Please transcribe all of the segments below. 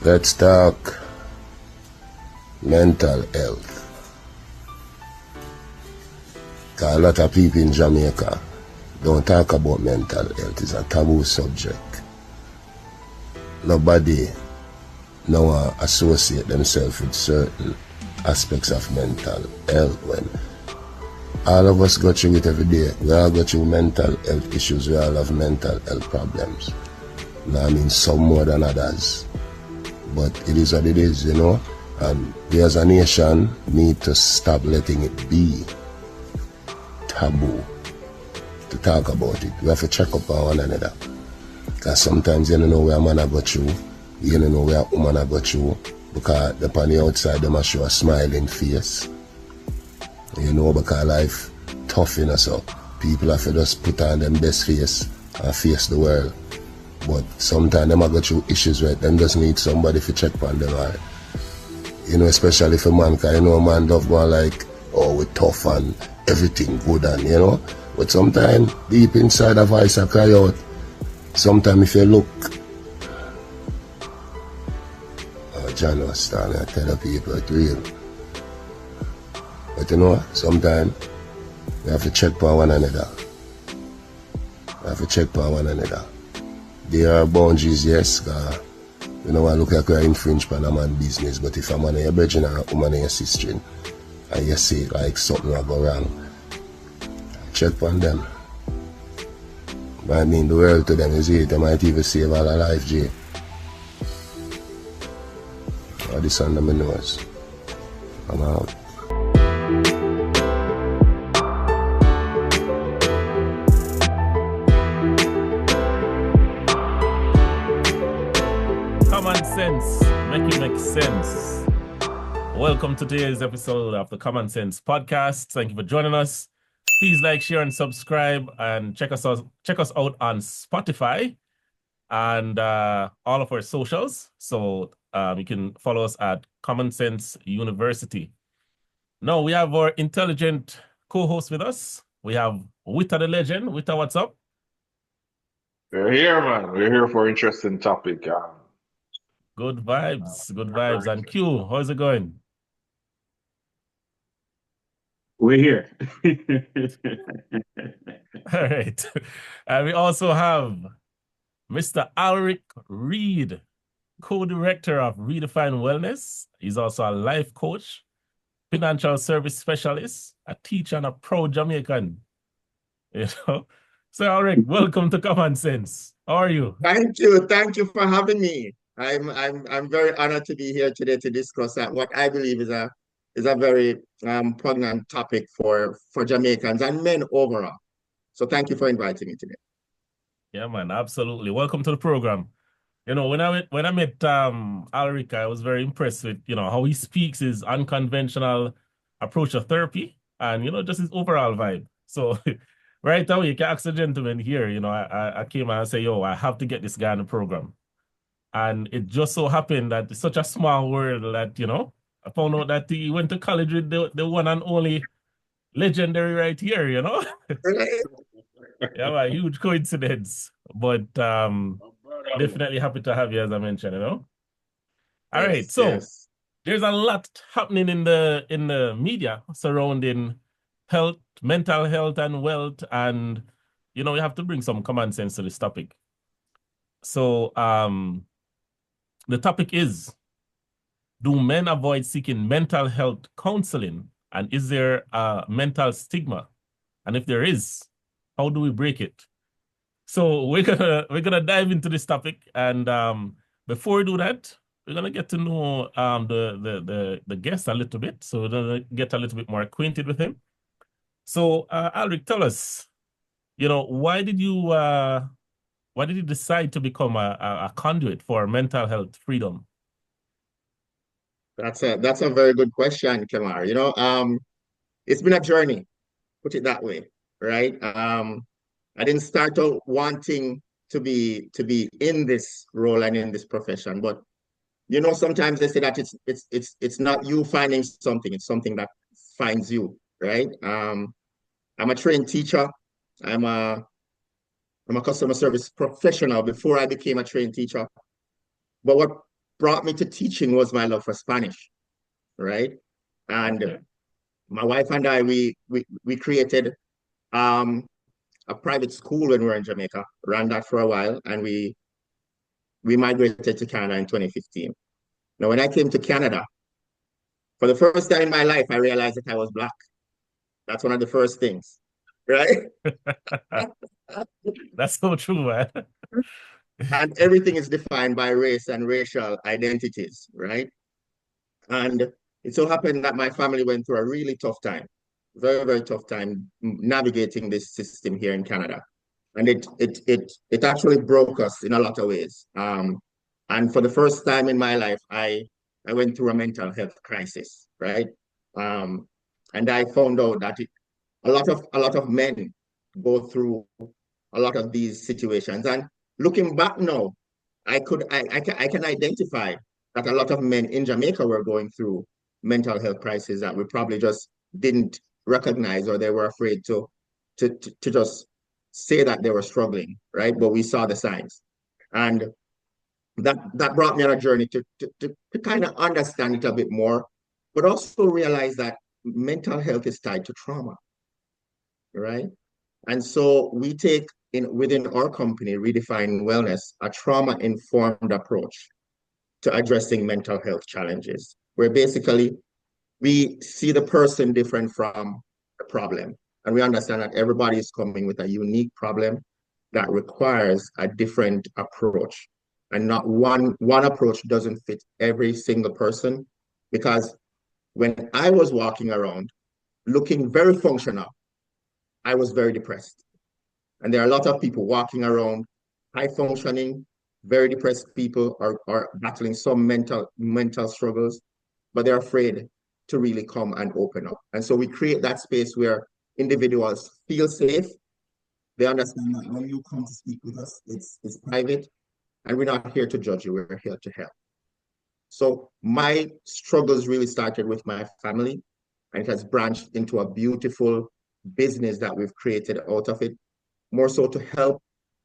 Let's talk mental health. A lot of people in Jamaica don't talk about mental health. It's a taboo subject. Nobody now associate themselves with certain aspects of mental health when all of us go through it every day. We all go through mental health issues. We all have mental health problems. Now, I mean, some more than others. But it is what it is, you know. And we as a nation need to stop letting it be taboo to talk about it. We have to check up on one another. Because sometimes you don't know where a man go through. You don't know where a woman go through. Because upon the outside, they must show a smiling face. You know, because life tough, you know, so people have to just put on them best face and face the world. But sometimes them go through issues where them just need somebody to check on them. Or, you know, especially for man, because you know a man love going like, oh, we're tough and everything good and, you know. But sometimes deep inside a voice I cry out. Sometimes if you look, John was starting to tell the people it's real. But you know, sometimes we have to check on one another. We have to check on one another. There are boundaries, yes, because you know, I look like we infringe on a man's business, but if a man is your brethren or a woman is your sister, and you see like something will go wrong, check on them. But I mean, the world to them is it, they might even save all their life, Jay. All this under my nose. I'm out. Kommon Cents, make it make sense. Welcome to today's episode of the Kommon Cents Podcast. Thank you for joining us. Please like, share, and subscribe, and check us out on Spotify and all of our socials. So you can follow us at Kommon Cents University. Now we have our intelligent co-host with us. We have Witta the legend. Witta, what's up? We're here, man. We're here for an interesting topic. Good vibes, good vibes. And Q, how's it going? We're here. All right. And we also have Mr. Alric Reid, co-director of Redefine Wellness. He's also a life coach, financial service specialist, a teacher, and a proud Jamaican. You know? So, Alric, welcome to Kommon Cents. How are you? Thank you for having me. I'm very honored to be here today to discuss what I believe is a very poignant topic for Jamaicans and men overall. So thank you for inviting me today. Yeah, man, absolutely. Welcome to the program. You know, when I met Alric, I was very impressed with, you know, how he speaks, his unconventional approach to therapy, and, you know, just his overall vibe. So right away, you can ask the gentleman here, you know, I came and I say, yo, I have to get this guy on the program. And it just so happened that it's such a small world that, you know, I found out that he went to college with the one and only legendary right here, you know? Yeah, man, huge coincidence. But definitely happy to have you, as I mentioned, you know? All right, so there's a lot happening in the media surrounding health, mental health and wealth, and, you know, you have to bring some common sense to this topic. So the topic is, do men avoid seeking mental health counseling? And is there a mental stigma? And if there is, how do we break it? So we're gonna dive into this topic. And before we do that, we're gonna get to know the guest a little bit. So we're gonna get a little bit more acquainted with him. So Alric, tell us, you know, why did you decide to become a conduit for mental health freedom? That's a very good question, Kamar. You know, it's been a journey, put it that way, right? I didn't start out wanting to be in this role and in this profession, but you know, sometimes they say that it's not you finding something, it's something that finds you, right? I'm a trained teacher. I'm a I'm a customer service professional before I became a trained teacher. But what brought me to teaching was my love for Spanish, right? And my wife and I, we created a private school when we were in Jamaica, ran that for a while, and we migrated to Canada in 2015. Now, when I came to Canada, for the first time in my life, I realized that I was Black. That's one of the first things, right? That's so true, man. And everything is defined by race and racial identities, right? And it so happened that my family went through a really tough time, very, very tough time navigating this system here in Canada. And it actually broke us in a lot of ways. And for the first time in my life, I went through a mental health crisis, right? And I found out that a lot of men go through a lot of these situations. And looking back now, I can identify that a lot of men in Jamaica were going through mental health crises that we probably just didn't recognize, or they were afraid to just say that they were struggling, right? But we saw the signs. And that brought me on a journey to kind of understand it a bit more, but also realize that mental health is tied to trauma, right? And so we take within our company, Redefine Wellness, a trauma-informed approach to addressing mental health challenges, where basically we see the person different from the problem. And we understand that everybody is coming with a unique problem that requires a different approach. And not one approach doesn't fit every single person. Because when I was walking around looking very functional, I was very depressed. And there are a lot of people walking around high functioning, very depressed people are battling some mental struggles, but they're afraid to really come and open up. And so we create that space where individuals feel safe. They understand that when you come to speak with us, it's private, and we're not here to judge you, we're here to help. So my struggles really started with my family, and it has branched into a beautiful business that we've created out of it, more so to help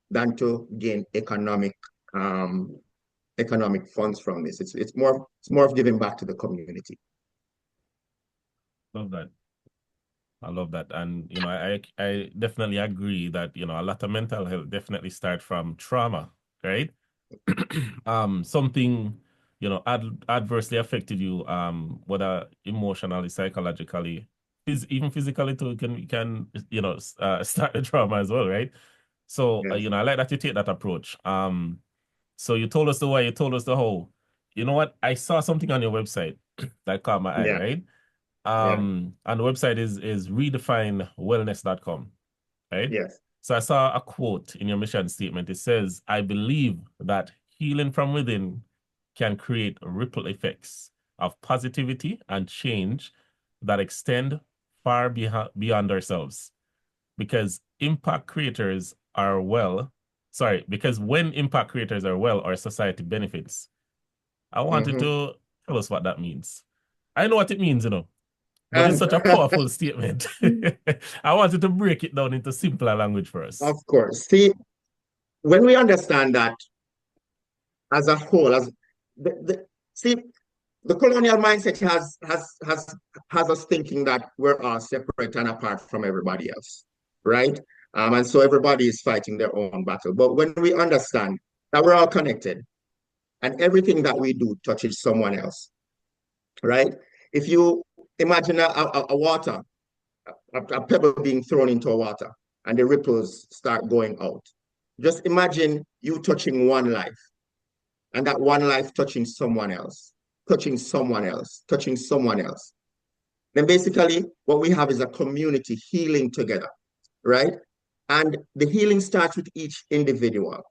than to gain economic funds from this. It's more of giving back to the community. Love that. I love that. And, I definitely agree that, a lot of mental health definitely start from trauma, right? Something, adversely affected you, whether emotionally, psychologically, even physically too, can start the trauma as well, right? So, Yes. I like that you take that approach. So you told us the why, you told us the how. You know what? I saw something on your website that caught my eye, Yeah. right? And the website is redefinewellness.com, right? Yes. So I saw a quote in your mission statement. It says, "I believe that healing from within can create ripple effects of positivity and change that extend far beyond ourselves. Because impact creators are because when impact creators are well, our society benefits." I wanted to tell us what that means. I know what it means, but it's such a powerful statement. I wanted to break it down into simpler language for us. Of course. See, when we understand that as a whole, the colonial mindset has us thinking that we're all separate and apart from everybody else, right? And so everybody is fighting their own battle. But when we understand that we're all connected and everything that we do touches someone else, right? If you imagine a water, a pebble being thrown into a water and the ripples start going out. Just imagine you touching one life and that one life touching someone else, touching someone else, touching someone else. Then basically what we have is a community healing together, right? And the healing starts with each individual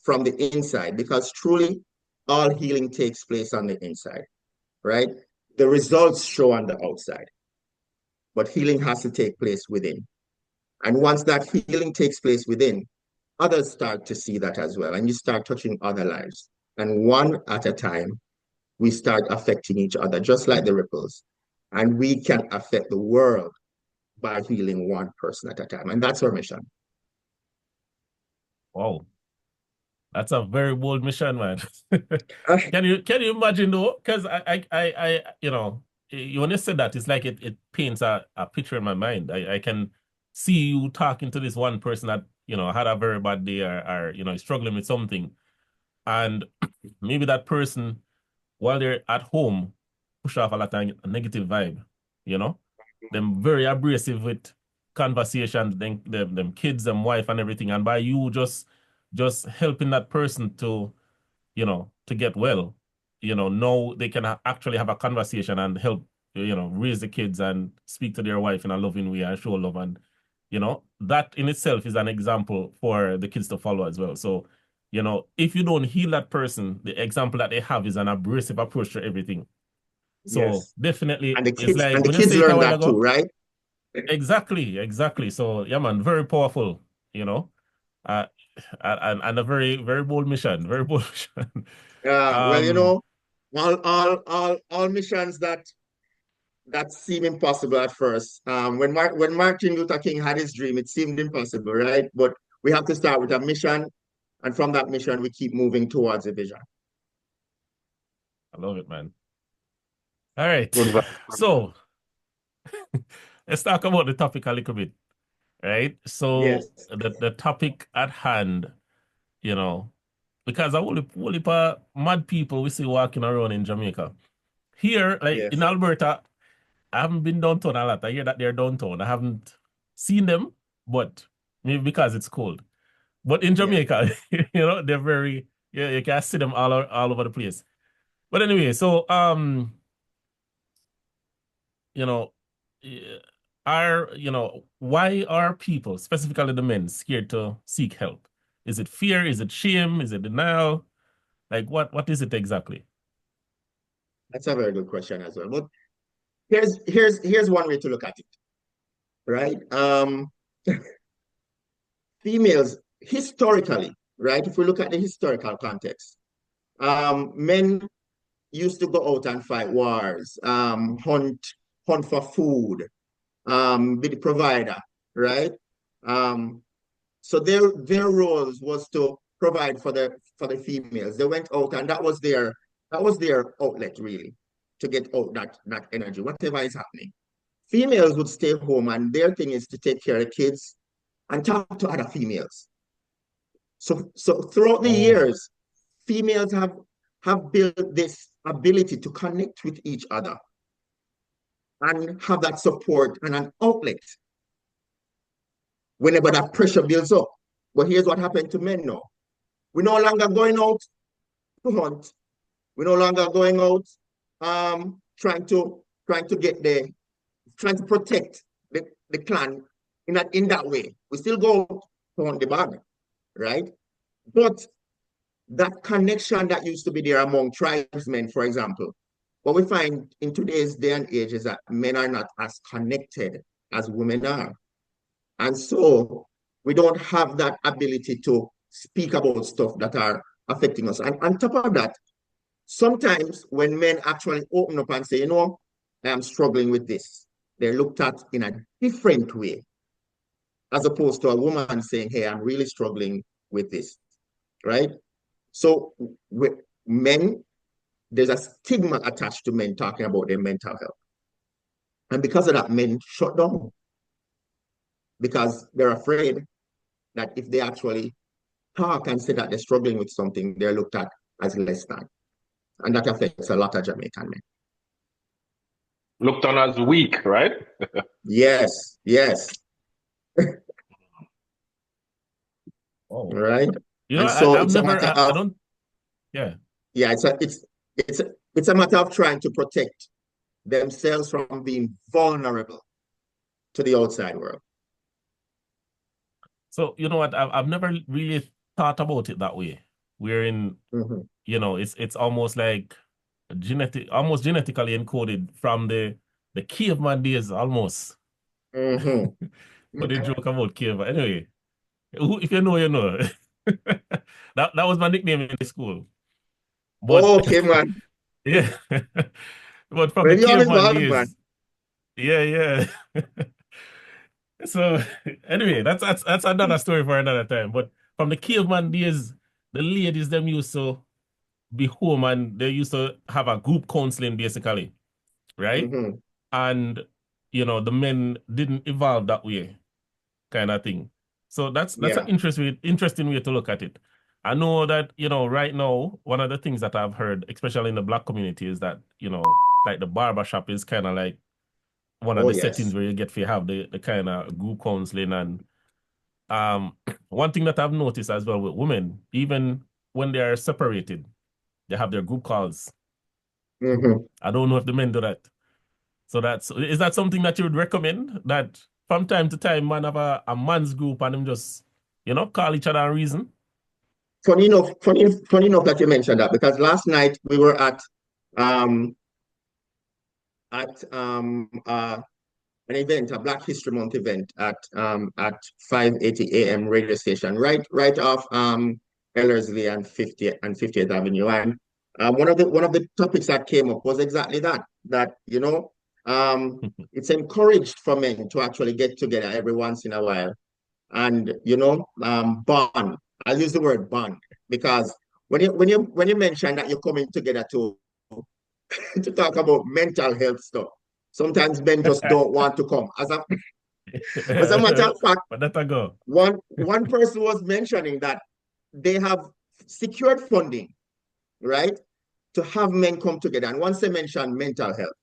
from the inside, because truly all healing takes place on the inside, right? The results show on the outside, but healing has to take place within. And once that healing takes place within, others start to see that as well. And you start touching other lives. And one at a time, we start affecting each other, just like the ripples. And we can affect the world by healing one person at a time. And that's our mission. Wow, that's a very bold mission, man. Can you imagine though? Because when you said that, it's like it paints a picture in my mind. I can see you talking to this one person that had a very bad day or is struggling with something, and maybe that person, while they're at home, push off a lot of negative vibe. Them very abrasive with conversations, them kids, them wife, and everything, and by you just helping that person to get well, now they can actually have a conversation and help, raise the kids and speak to their wife in a loving way and show love. And, that in itself is an example for the kids to follow as well. So, if you don't heal that person, the example that they have is an abrasive approach to everything. So Yes. definitely, And the it's kids like and the when you kids say it a learn while that too, ago, right? exactly. So, yeah, man, very powerful, uh, and a very, very bold mission, very bold mission. Well, Um, all missions that seem impossible at first. When Martin Luther King had his dream, it seemed impossible, right? But we have to start with a mission, and from that mission, we keep moving towards a vision. I love it, man. All right. Good vibe. So let's talk about the topic a little bit, right? So Yes, the topic at hand, because a whole heap of mad people we see walking around in Jamaica. Here, like in yes, Alberta, I haven't been downtown a lot. I hear that they're downtown. I haven't seen them, but maybe because it's cold. But in yes. Jamaica, they're very, yeah, you can see them all over the place. But anyway, so you know, eh, why are people, specifically the men, scared to seek help? Is it fear? Is it shame? Is it denial? Like what is it exactly? That's a very good question as well. But here's one way to look at it, right? Females historically, right? If we look at the historical context, men used to go out and fight wars, hunt for food, be the provider, right? Um, so their roles was to provide for the females. They went out and that was their outlet really to get out that energy, whatever is happening. Females would stay home and their thing is to take care of the kids and talk to other females. So throughout the Oh, years, females have built this ability to connect with each other and have that support and an outlet whenever that pressure builds up. But here's what happened to men now. We're no longer going out to hunt. We're no longer going out trying to protect the clan in that way. We still go to hunt the bag, right? But that connection that used to be there among tribesmen, for example, what we find in today's day and age is that men are not as connected as women are. And so we don't have that ability to speak about stuff that are affecting us. And on top of that, sometimes when men actually open up and say, I am struggling with this, they're looked at in a different way, as opposed to a woman saying, hey, I'm really struggling with this, right? So with men, there's a stigma attached to men talking about their mental health. And because of that, men shut down because they're afraid that if they actually talk and say that they're struggling with something, they're looked at as less than. And that affects a lot of Jamaican men. Looked on as weak, right? Yes, yes. oh. Right. And so I've it's a never, matter I of, don't, yeah. yeah, it's a matter of trying to protect themselves from being vulnerable to the outside world. So you know what? I've never really thought about it that way. Wherein, Mhm. it's almost like almost genetically encoded from the caveman days almost. Mhm. But they joke about cave. Anyway, if you know, you know. That was my nickname in school. But Okay, man. yeah. But from the Well, you always caveman bad, man. days, yeah. So anyway, that's another story for another time. But from the caveman days, the ladies them used to be home and they used to have a group counseling basically, right? And the men didn't evolve that way, kind of thing. So that's an interesting way to look at it. I know that, right now, one of the things that I've heard, especially in the Black community, is that, like the barbershop is kind of like one of the settings where you get to have the kind of group counseling. And one thing that I've noticed as well with women, even when they are separated, they have their group calls. I don't know if the men do that. So is that something that you would recommend? That from time to time, man have a man's group and them just, call each other and reason? Funny enough that you mentioned that, because last night we were at an event, a Black History Month event at 5:80 a.m. radio station, right off Ellerslie and 50th Avenue. And one of the topics that came up was exactly that it's encouraged for men to actually get together every once in a while and bond. I'll use the word bond, because when you mention that you're coming together to talk about mental health stuff, sometimes men just don't want to come. As a matter of fact, but that I go. One person was mentioning that they have secured funding, right, to have men come together. And once they mention mental health,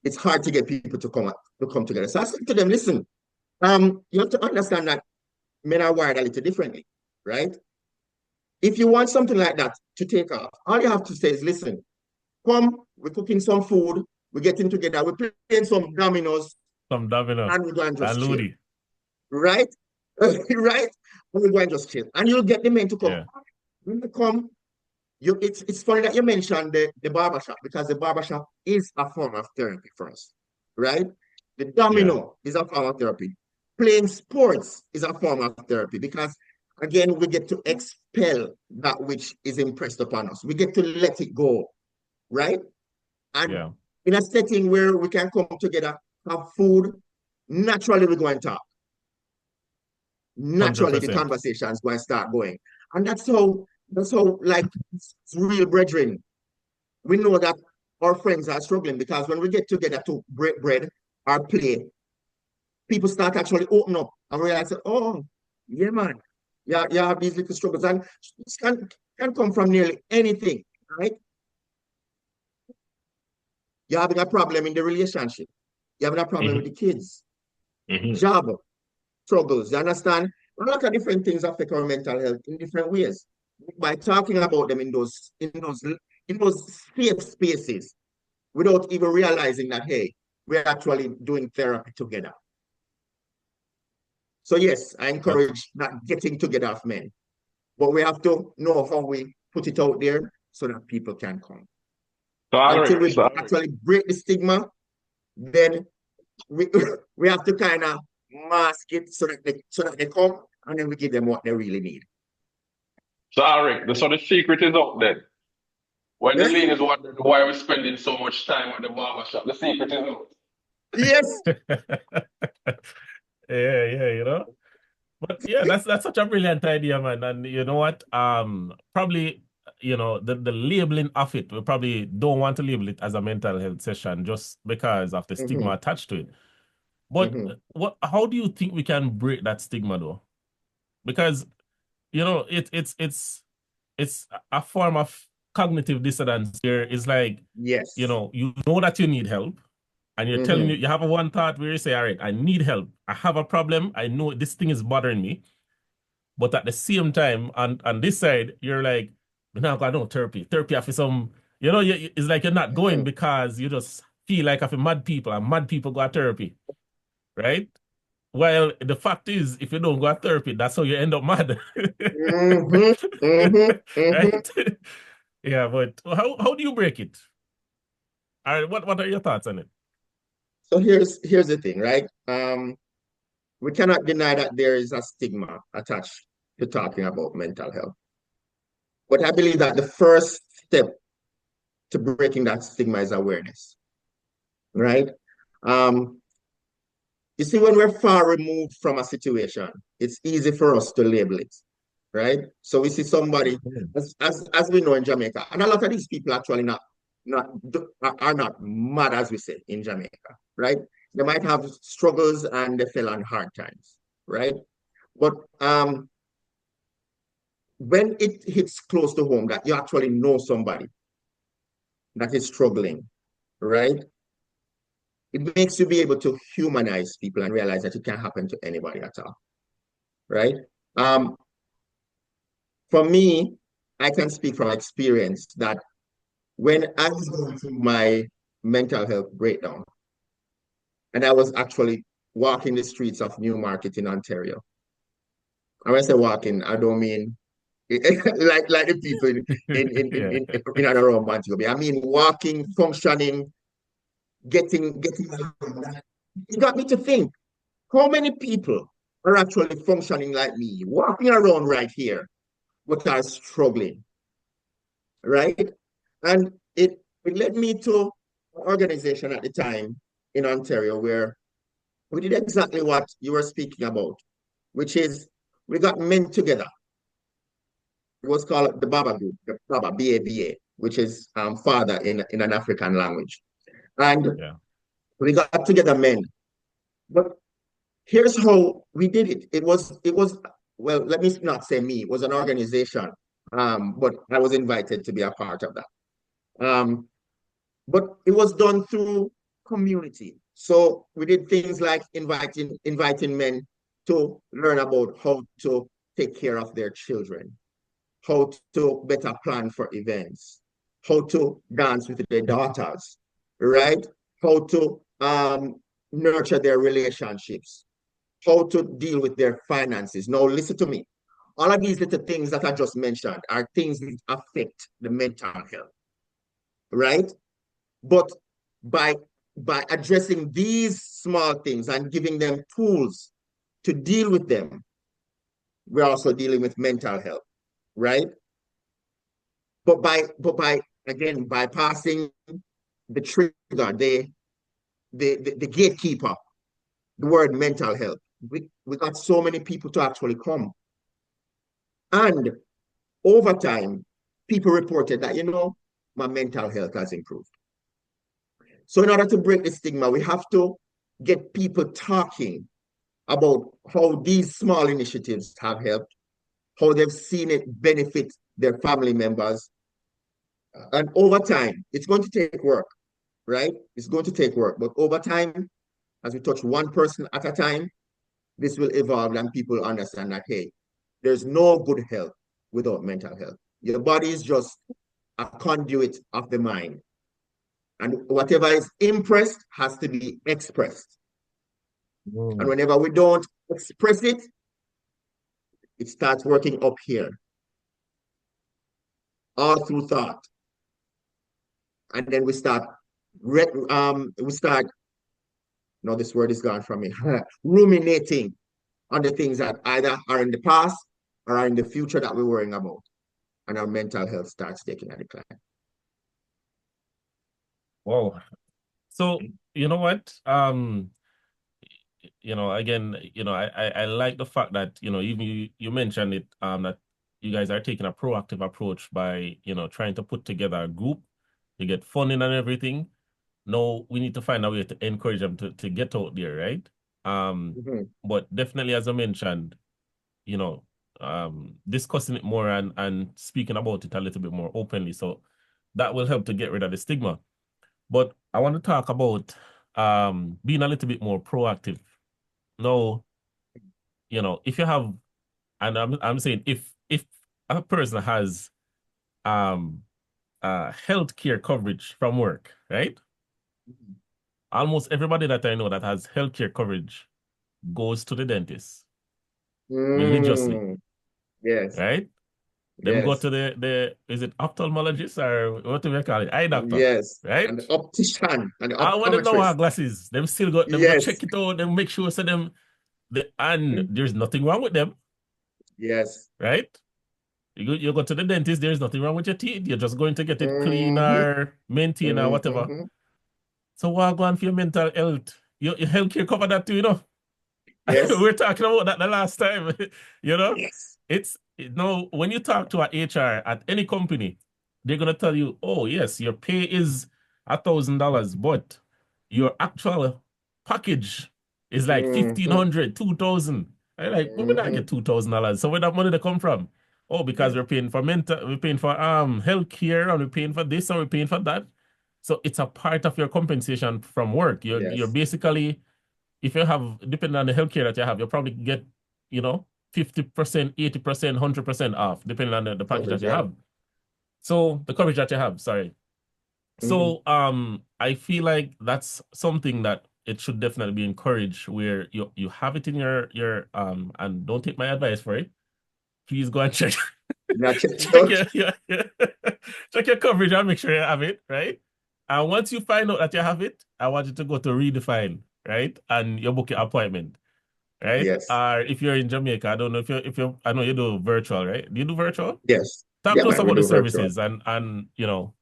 it's hard to get people to come together. So I said to them, listen, you have to understand that men are wired a little differently, right? If you want something like that to take off, all you have to say is, listen, come, we're cooking some food, we're getting together, we're playing some dominoes. And we're going to just chill. Ludi. Right? Right? And we're going to just chill. And you'll get the men to come. Yeah. When they come, it's funny that you mentioned the barbershop, because the barbershop is a form of therapy for us, right? The domino is a form of therapy. Playing sports is a form of therapy, because, again, we get to expel that which is impressed upon us. We get to let it go, right? And in a setting where we can come together, have food, naturally we're going to talk. Naturally, 100%. The conversation is going to start going. And that's how, like, it's real brethren. We know that our friends are struggling, because when we get together to break bread or play, people start actually open up and realize that, oh, yeah, man, you have these little struggles. And this can come from nearly anything, right? You're having a problem in the relationship. You're having a problem with the kids. Job struggles. You understand? A lot of different things affect our mental health in different ways. By talking about them in those safe spaces, without even realizing that, hey, we're actually doing therapy together. So yes, I encourage that getting together of men, but we have to know how we put it out there so that people can come. Until we actually break the stigma, then we have to kind of mask it so that they come, and then we give them what they really need. So Alric, so the secret is out there. When the ladies wonder why we're spending so much time at the barbershop, the secret is out. Yes. Yeah, But yeah, that's such a brilliant idea, man. And you know what? Probably, the labeling of it, we probably don't want to label it as a mental health session just because of the stigma attached to it. But how do you think we can break that stigma, though? Because it's a form of cognitive dissonance here. It's like, you know that you need help, and you're telling you have a one thought where you say, all right, I need help. I have a problem. I know this thing is bothering me. But at the same time, on this side, you're like, we're not going to do therapy. Therapy after some, it's like you're not going because you just feel like after mad people, and mad people go to therapy, right? Well, the fact is, if you don't go to therapy, that's how you end up mad. Right? Yeah, but how do you break it? All right, what are your thoughts on it? So here's the thing, right? We cannot deny that there is a stigma attached to talking about mental health. But I believe that the first step to breaking that stigma is awareness, right? You see, when we're far removed from a situation, it's easy for us to label it. right? So we see somebody, as we know in Jamaica, and a lot of these people actually are not mad, as we say in Jamaica, right? They might have struggles and they fell on hard times, right? But when it hits close to home that you actually know somebody that is struggling, right? It makes you be able to humanize people and realize that it can happen to anybody at all, right? For me, I can speak from experience that when I was going through my mental health breakdown, and I was actually walking the streets of Newmarket in Ontario. And when I say walking, I don't mean like the people in and around Montego Bay. I mean walking, functioning, getting around. It got me to think, how many people are actually functioning like me, walking around right here, but are struggling, right? And it led me to an organization at the time in Ontario where we did exactly what you were speaking about, which is we got men together. It was called the Baba Group, the Baba, B-A-B-A, which is father in an African language. And we got together men. But here's how we did it. It was, well, let me not say me, it was an organization, but I was invited to be a part of that. But it was done through community. So we did things like inviting men to learn about how to take care of their children, how to better plan for events, how to dance with their daughters, right? How to nurture their relationships, how to deal with their finances. Now, listen to me. All of these little things that I just mentioned are things that affect the mental health, right? But by addressing these small things and giving them tools to deal with them, we're also dealing with mental health, right? But by again bypassing the trigger, the gatekeeper, the word mental health, we got so many people to actually come. And over time, people reported that, my mental health has improved. So in order to break the stigma, we have to get people talking about how these small initiatives have helped, how they've seen it benefit their family members. And over time, it's going to take work, right? It's going to take work. But over time, as we touch one person at a time, this will evolve and people understand that, hey, there's no good health without mental health. Your body is just a conduit of the mind. And whatever is impressed has to be expressed. And whenever we don't express it, it starts working up here, all through thought. And then we start, no, this word is gone from me, ruminating on the things that either are in the past or are in the future that we're worrying about. And our mental health starts taking a decline. Wow. So, you know what? Again, I like the fact that, even you mentioned it, that you guys are taking a proactive approach by, trying to put together a group, you get funding and everything. Now we need to find a way to encourage them to get out there, right? But definitely, as I mentioned, discussing it more and speaking about it a little bit more openly. So that will help to get rid of the stigma. But I want to talk about being a little bit more proactive. Now, if you have, and I'm saying if a person has healthcare coverage from work, right? Almost everybody that I know that has healthcare coverage goes to the dentist religiously. Yes. Right? Them go to the is it ophthalmologist or what do we call it? Eye doctor. Yes. Right? And the optician and the I want them know our optometrist. glasses. Them still go check it out, them make sure and there's nothing wrong with them. Yes. Right? You go to the dentist, there's nothing wrong with your teeth. You're just going to get it clean or maintain or whatever. So what going for your mental health? Your healthcare cover that too, Yes. We're talking about that the last time, Yes. No, when you talk to a HR at any company, they're gonna tell you, oh yes, your pay is $1,000, but your actual package is like Mhm. 1,500, 2,000. I like, where would I get Mhm. $2,000? So where that money to come from? Oh, because Yeah. we're paying for mental, we're paying for healthcare, and we're paying for this, and we're paying for that. So it's a part of your compensation from work. You're Yes. basically, if you have, depending on the healthcare that you have, you probably get, you know, 50%, 80%, 100% off, depending on the package that Coverage. you Yeah. have. So the coverage that you have, sorry. Mhm. So I feel like that's something that it should definitely be encouraged, where you have it in your and don't take my advice for it. Please go and check Not checked check out. your check your coverage and make sure you have it, right? And once you find out that you have it, I want you to go to redefine, right? And you book your appointment, right? Yes. Or if you're in Jamaica, I don't know if you I know you do virtual, right? Do you do virtual? Yes. Talk Yeah, to us man. We about the do virtual. services and you know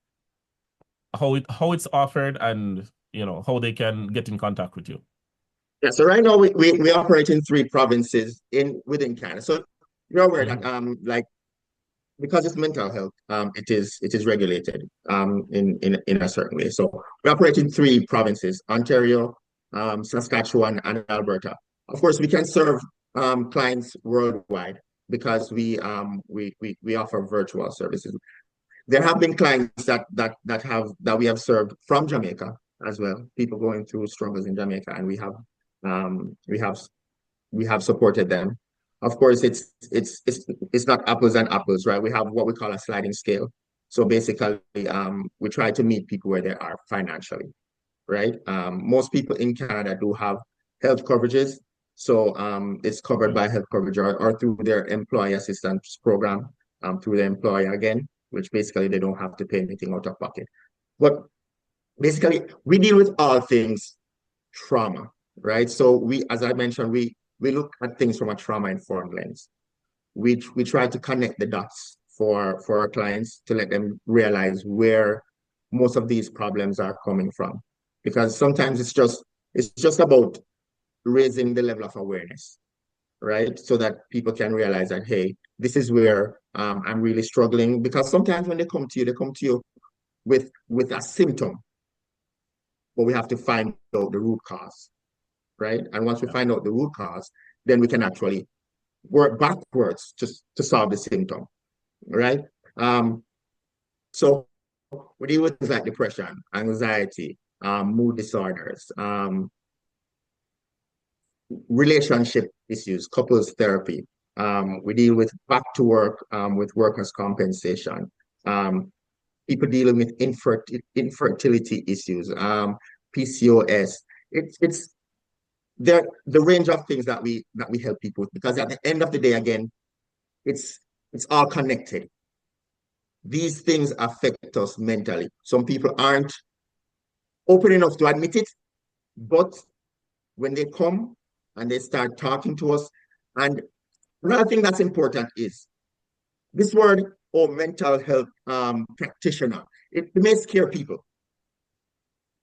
how it's offered, and you know how they can get in contact with you. Yeah. So right now we operate in three provinces in within Canada. So you're aware that Mhm. like because it's mental health, it is regulated in a certain way. So we operate in three provinces: Ontario, Saskatchewan, and Alberta. Of course, we can serve clients worldwide because we offer virtual services. There have been clients that we have served from Jamaica as well. People going through struggles in Jamaica, and um, we have we have supported them. Of course, it's not apples and apples, right? We have what we call a sliding scale. So basically, we try to meet people where they are financially, right? Most people in Canada do have health coverages, so it's covered Okay. by health coverage or through their employee assistance program, through the employer again, which basically they don't have to pay anything out of pocket. But basically, we deal with all things trauma, right? So as I mentioned, we look at things from a trauma-informed lens. We try to connect the dots for our clients to let them realize where most of these problems are coming from, because sometimes it's just about raising the level of awareness, right? So that people can realize that, hey, this is where I'm really struggling. Because sometimes when they come to you with a symptom, but we have to find out the root cause, right? And once we Yeah. find out the root cause, then we can actually work backwards to solve the symptom, right? Um, so we deal with things like depression, anxiety, mood disorders, relationship issues, couples therapy. We deal with back to work with workers' compensation, um, people dealing with infertility issues, PCOS. It's the range of things that we help people with, because at the end of the day, again, it's it's all connected. These things affect us mentally. Some people aren't open enough to admit it, but when they come and they start talking to us, and another thing that's important is this word, or mental health practitioner, it may scare people.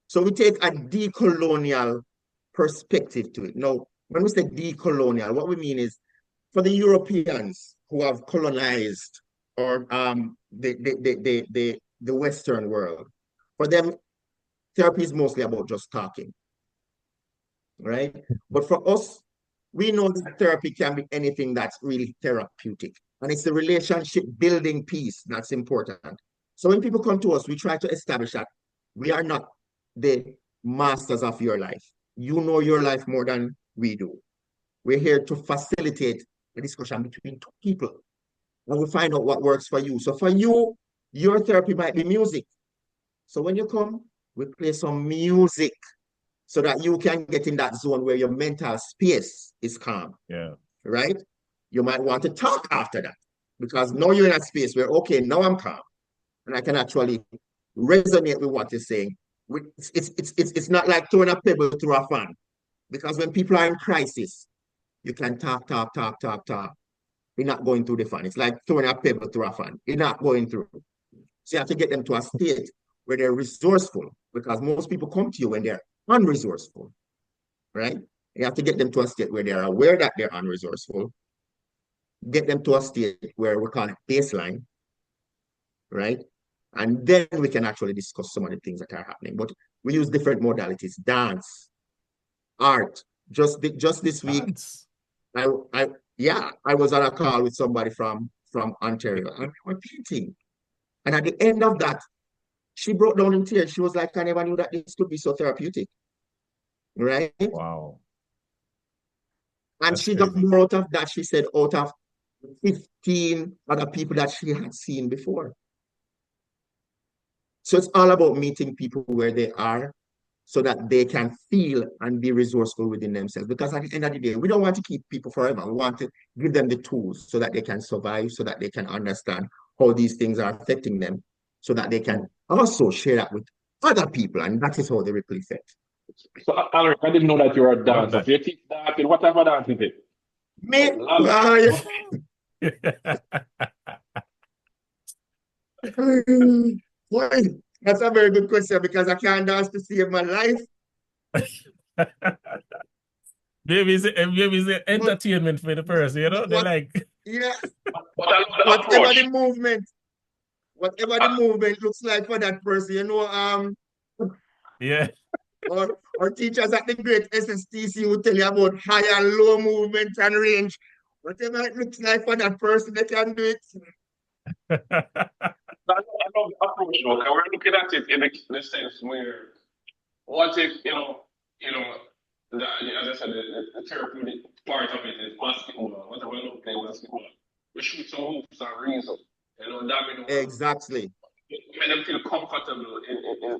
So we take a decolonial perspective to it. Now, when we say decolonial, what we mean is for the Europeans who have colonized or the Western world, for them, therapy is mostly about just talking, right? But for us, we know that therapy can be anything that's really therapeutic. And it's the relationship building piece that's important. So when people come to us, we try to establish that we are not the masters of your life. You know your life more than we do. We're here to facilitate the discussion between two people, and we find out what works for you. So for you, your therapy might be music. So when you come, we play some music so that you can get in that zone where your mental space is calm, Yeah. right? You might want to talk after that, because now you're in a space where, okay, now I'm calm and I can actually resonate with what you're saying. It's not like throwing a pebble through a fan, because when people are in crisis, you can talk, talk, talk, talk, talk. You're not going through the fan. It's like throwing a pebble through a fan. You're not going through. So you have to get them to a state where they're resourceful, because most people come to you when they're unresourceful, right? You have to get them to a state where they're aware that they're unresourceful, get them to a state where we call it baseline, right? And then we can actually discuss some of the things that are happening. But we use different modalities, dance, art. Just this week, Dance. I was on a call with somebody from Ontario, and we were painting. And at the end of that, she broke down in tears. She was like, I never knew that this could be so therapeutic, right? Wow. And That's she got crazy. more out of that, she said, out of 15 other people that she had seen before. So it's all about meeting people where they are so that they can feel and be resourceful within themselves. Because at the end of the day, we don't want to keep people forever. We want to give them the tools so that they can survive, so that they can understand how these things are affecting them, so that they can also share that with other people. And that is how the ripple effect. So, Alric, I didn't know that you were a Love dancer. that. So you teach dancing, what type of dance is it? Me? Boy, that's a very good question because I can't dance to save my life. Maybe it's entertainment for the person, you know? They're like, Yeah, But I love the whatever approach. whatever the movement looks like for that person, yeah. or teachers at the great SSTC will tell you about high and low movement and range. Whatever it looks like for that person, they can do it. I love the approach, though, 'cause we're looking at it in the sense where, what if, as I said, the therapeutic part of it is basketball. What if we don't play basketball? We shoot some hoops and reason. Exactly. Make them feel comfortable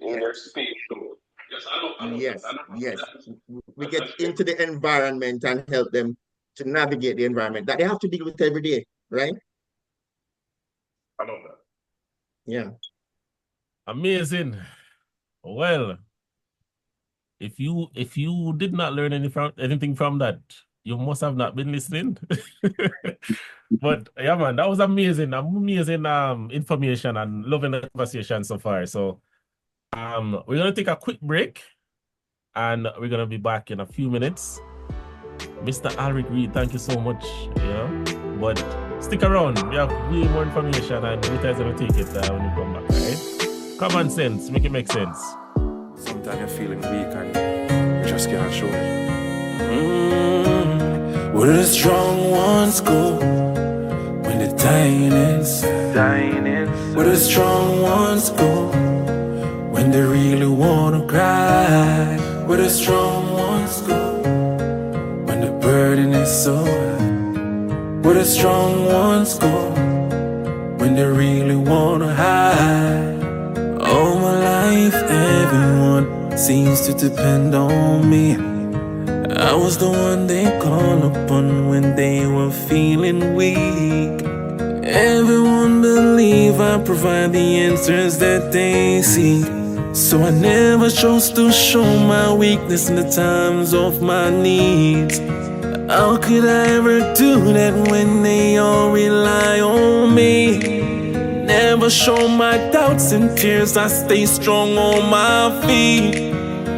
in their space. So, yes, I love Yes, that. I love yes. that. We get into the environment and help them to navigate the environment that they have to deal with every day, right? I love that. Yeah. Amazing. Well, if you did not learn anything from that, you must have not been listening. But yeah, man, that was amazing information and loving the conversation so far. So we're gonna take a quick break and we're gonna be back in a few minutes. Mr. Alric Reed, thank you so much. But stick around. We have way more information and you guys gonna take it when you come back, right? Common sense, make it make sense. Sometimes you're feeling weak and you just can't show it. Where the strong ones go when the dying is. Where the strong ones go when they really wanna cry. Where the strong ones go when the burden is so high. Where the strong ones go when they really wanna hide. All my life, everyone seems to depend on me. I was the one they call upon when they were feeling weak. Everyone believe I provide the answers that they seek. So I never chose to show my weakness in the times of my needs. How could I ever do that when they all rely on me? Never show my doubts and tears, I stay strong on my feet.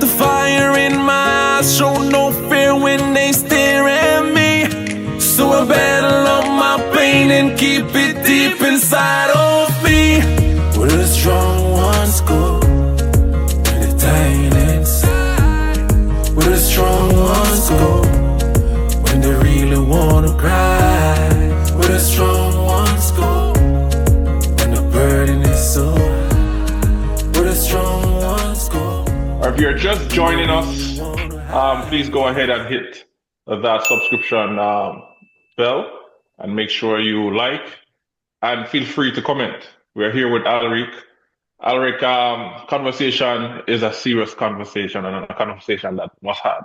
The fire in my eyes show no fear when they stare at me. So I battle up my pain and keep it deep inside of me. Where the strong ones go when they're dying inside. Where the strong ones go when they really wanna cry. Where the strong ones go when the burden is so high. Where the strong ones go. Or if you're just joining us, please go ahead and hit that subscription bell and make sure you like and feel free to comment. We're here with Alric. Alric, conversation is a serious conversation and a conversation that was had.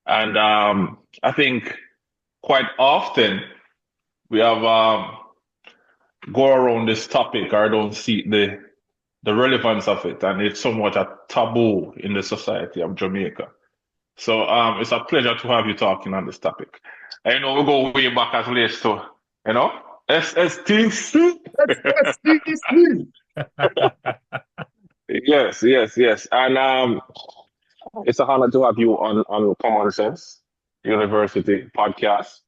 And I think quite often we have go around this topic or don't see the relevance of it, and it's somewhat a taboo in the society of Jamaica. So it's a pleasure to have you talking on this topic. I know we go way back as late to, SSTC. SSTC. Yes. And it's an honor to have you on Kommon Cents University Podcast.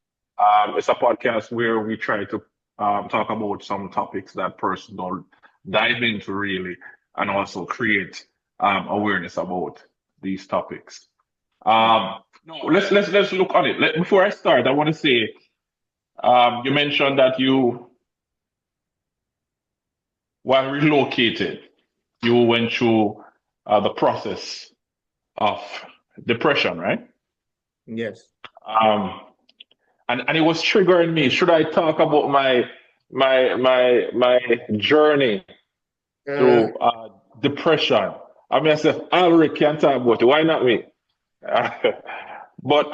It's a podcast where we try to talk about some topics that person don't dive into really, and also create awareness about these topics. No, let's look on it. Before I start, I want to say you mentioned that you, while relocated, you went through the process of depression, right? Yes. And it was triggering me. Should I talk about my journey through depression? I mean, I said, Alric can't talk about it. Why not me? But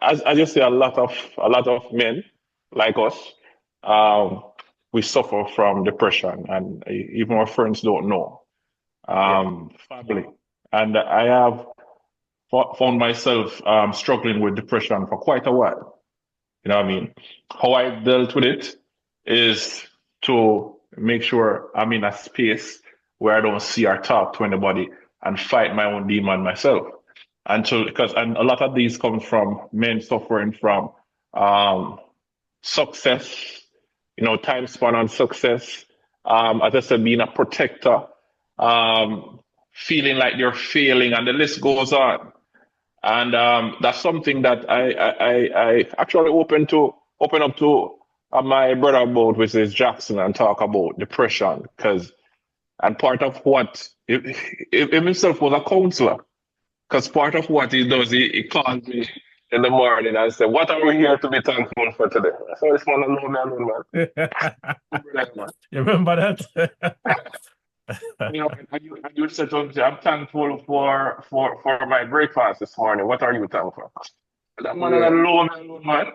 as I just say, a lot of men like us, we suffer from depression, and even our friends don't know. Family, and I have found myself struggling with depression for quite a while. You know what I mean? How I dealt with it is to make sure I'm in a space where I don't see or talk to anybody and fight my own demon myself. And a lot of these come from men suffering from success, time span on success. As I said, being a protector, feeling like you're failing, and the list goes on. And that's something that I actually open up to my brother about, which is Jackson, and talk about depression, and part of what he himself was a counselor, because part of what he does, he calls me in the morning and say, "What are we here to be thankful for today?" So it's one alone, man. You remember that? And you said to him, "I'm thankful for my breakfast this morning. What are you thankful for?" That man alone, man.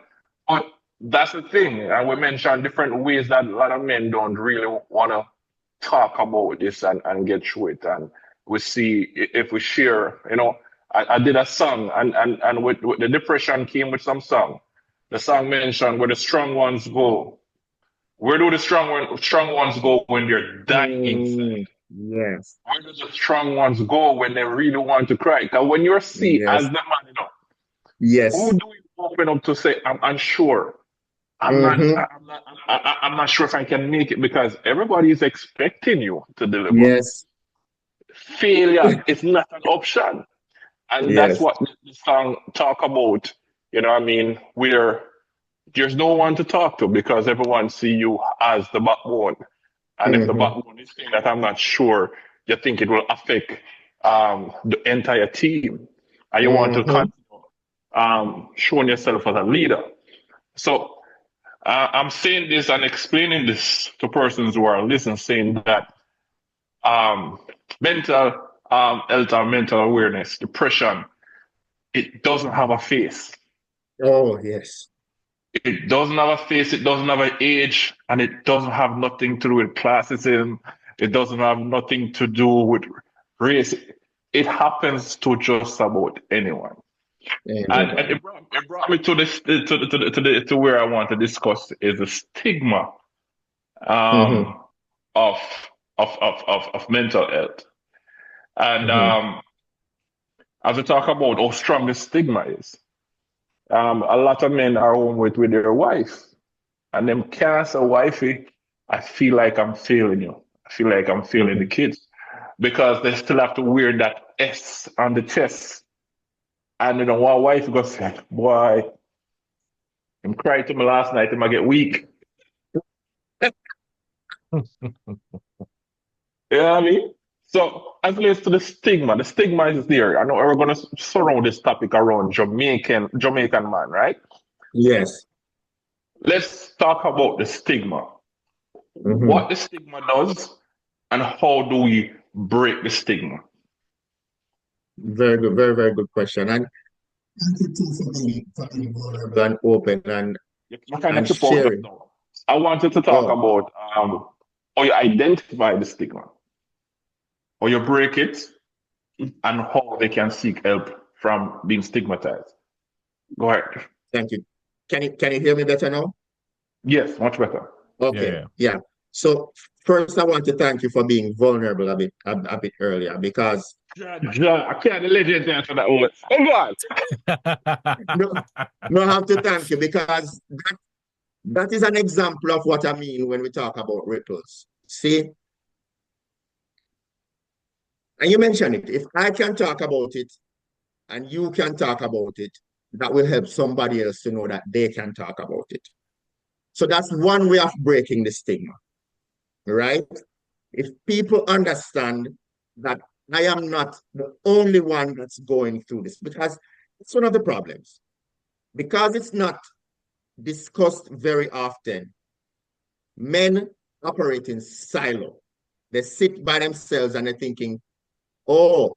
But that's the thing, and we mentioned different ways that a lot of men don't really want to talk about this and get through it. And we see if we share, I did a song, and with the depression came with some song. The song mentioned where the strong ones go. Where do the strong ones go when they're dying inside? Yes. Where do the strong ones go when they really want to cry? Because when you're sick as the man, yes. Who do you open up to say, "I'm unsure. I'm not sure if I can make it," because everybody is expecting you to deliver. Yes. Failure is not an option. And that's what the song talk about, where there's no one to talk to because everyone see you as the backbone. And if the backbone is saying that I'm not sure, you think it will affect the entire team. And you want to continue showing yourself as a leader. So I'm saying this and explaining this to persons who are listening, saying that mental health or mental awareness, depression, it doesn't have a face. Oh, yes. It doesn't have a face, it doesn't have an age, and it doesn't have nothing to do with classism. It doesn't have nothing to do with race. It happens to just about anyone. And it brought me to this to where I want to discuss is the stigma of mental health. And as we talk about how strong the stigma is, a lot of men are home with their wife, and them can't say, "Wifey, I feel like I'm failing you. I feel like I'm failing the kids," because they still have to wear that S on the chest. And one wife goes say, "Boy, him cried to me last night, him I get weak." You know what I mean? So as it relates to the stigma is there. I know we're going to surround this topic around Jamaican man, right? Yes. Let's talk about the stigma. What the stigma does and how do we break the stigma? Very good, very, very good question. And thank you too for being vulnerable and open and sharing. I wanted to talk about how you identify the stigma, how you break it, and how they can seek help from being stigmatized. Go ahead. Thank you. Can you hear me better now? Yes, much better. Okay. Yeah. So first, I want to thank you for being vulnerable a bit earlier, because I can't the legend answer that one. Oh God. No, I have to thank you because that is an example of what I mean when we talk about ripples. See, and you mentioned it. If I can talk about it and you can talk about it, that will help somebody else to know that they can talk about it. So that's one way of breaking the stigma, right? If people understand that I am not the only one that's going through this, because it's one of the problems. Because it's not discussed very often, men operate in silo. They sit by themselves and they're thinking, oh,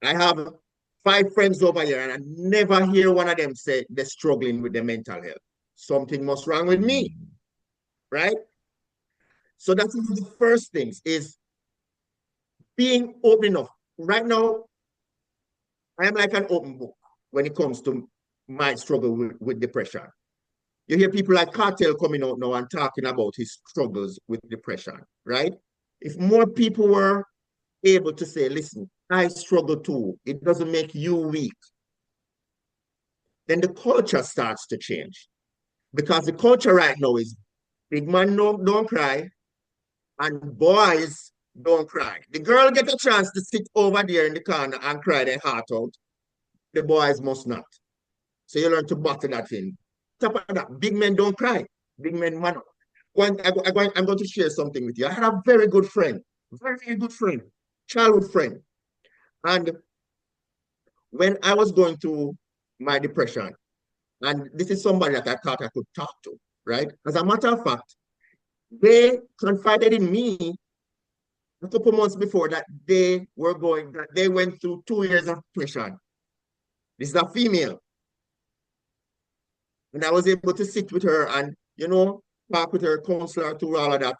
I have 5 friends over here and I never hear one of them say they're struggling with their mental health. Something must wrong with me, right? So that's one of the first things is being open enough. Right now, I am like an open book when it comes to my struggle with depression. You hear people like Cartel coming out now and talking about his struggles with depression, right? If more people were able to say, listen, I struggle too, it doesn't make you weak, then the culture starts to change. Because the culture right now is big man don't cry and boys don't cry. The girl get a chance to sit over there in the corner and cry their heart out. The boys must not. So you learn to bottle that in. Top of that, big men don't cry. Big men man up. I'm going to share something with you. I had a very good friend, very good friend, childhood friend. And when I was going through my depression, and this is somebody that I thought I could talk to, right? As a matter of fact, they confided in me a couple months before that they went through 2 years of depression. This is a female. And I was able to sit with her and, talk with her, counselor through all of that.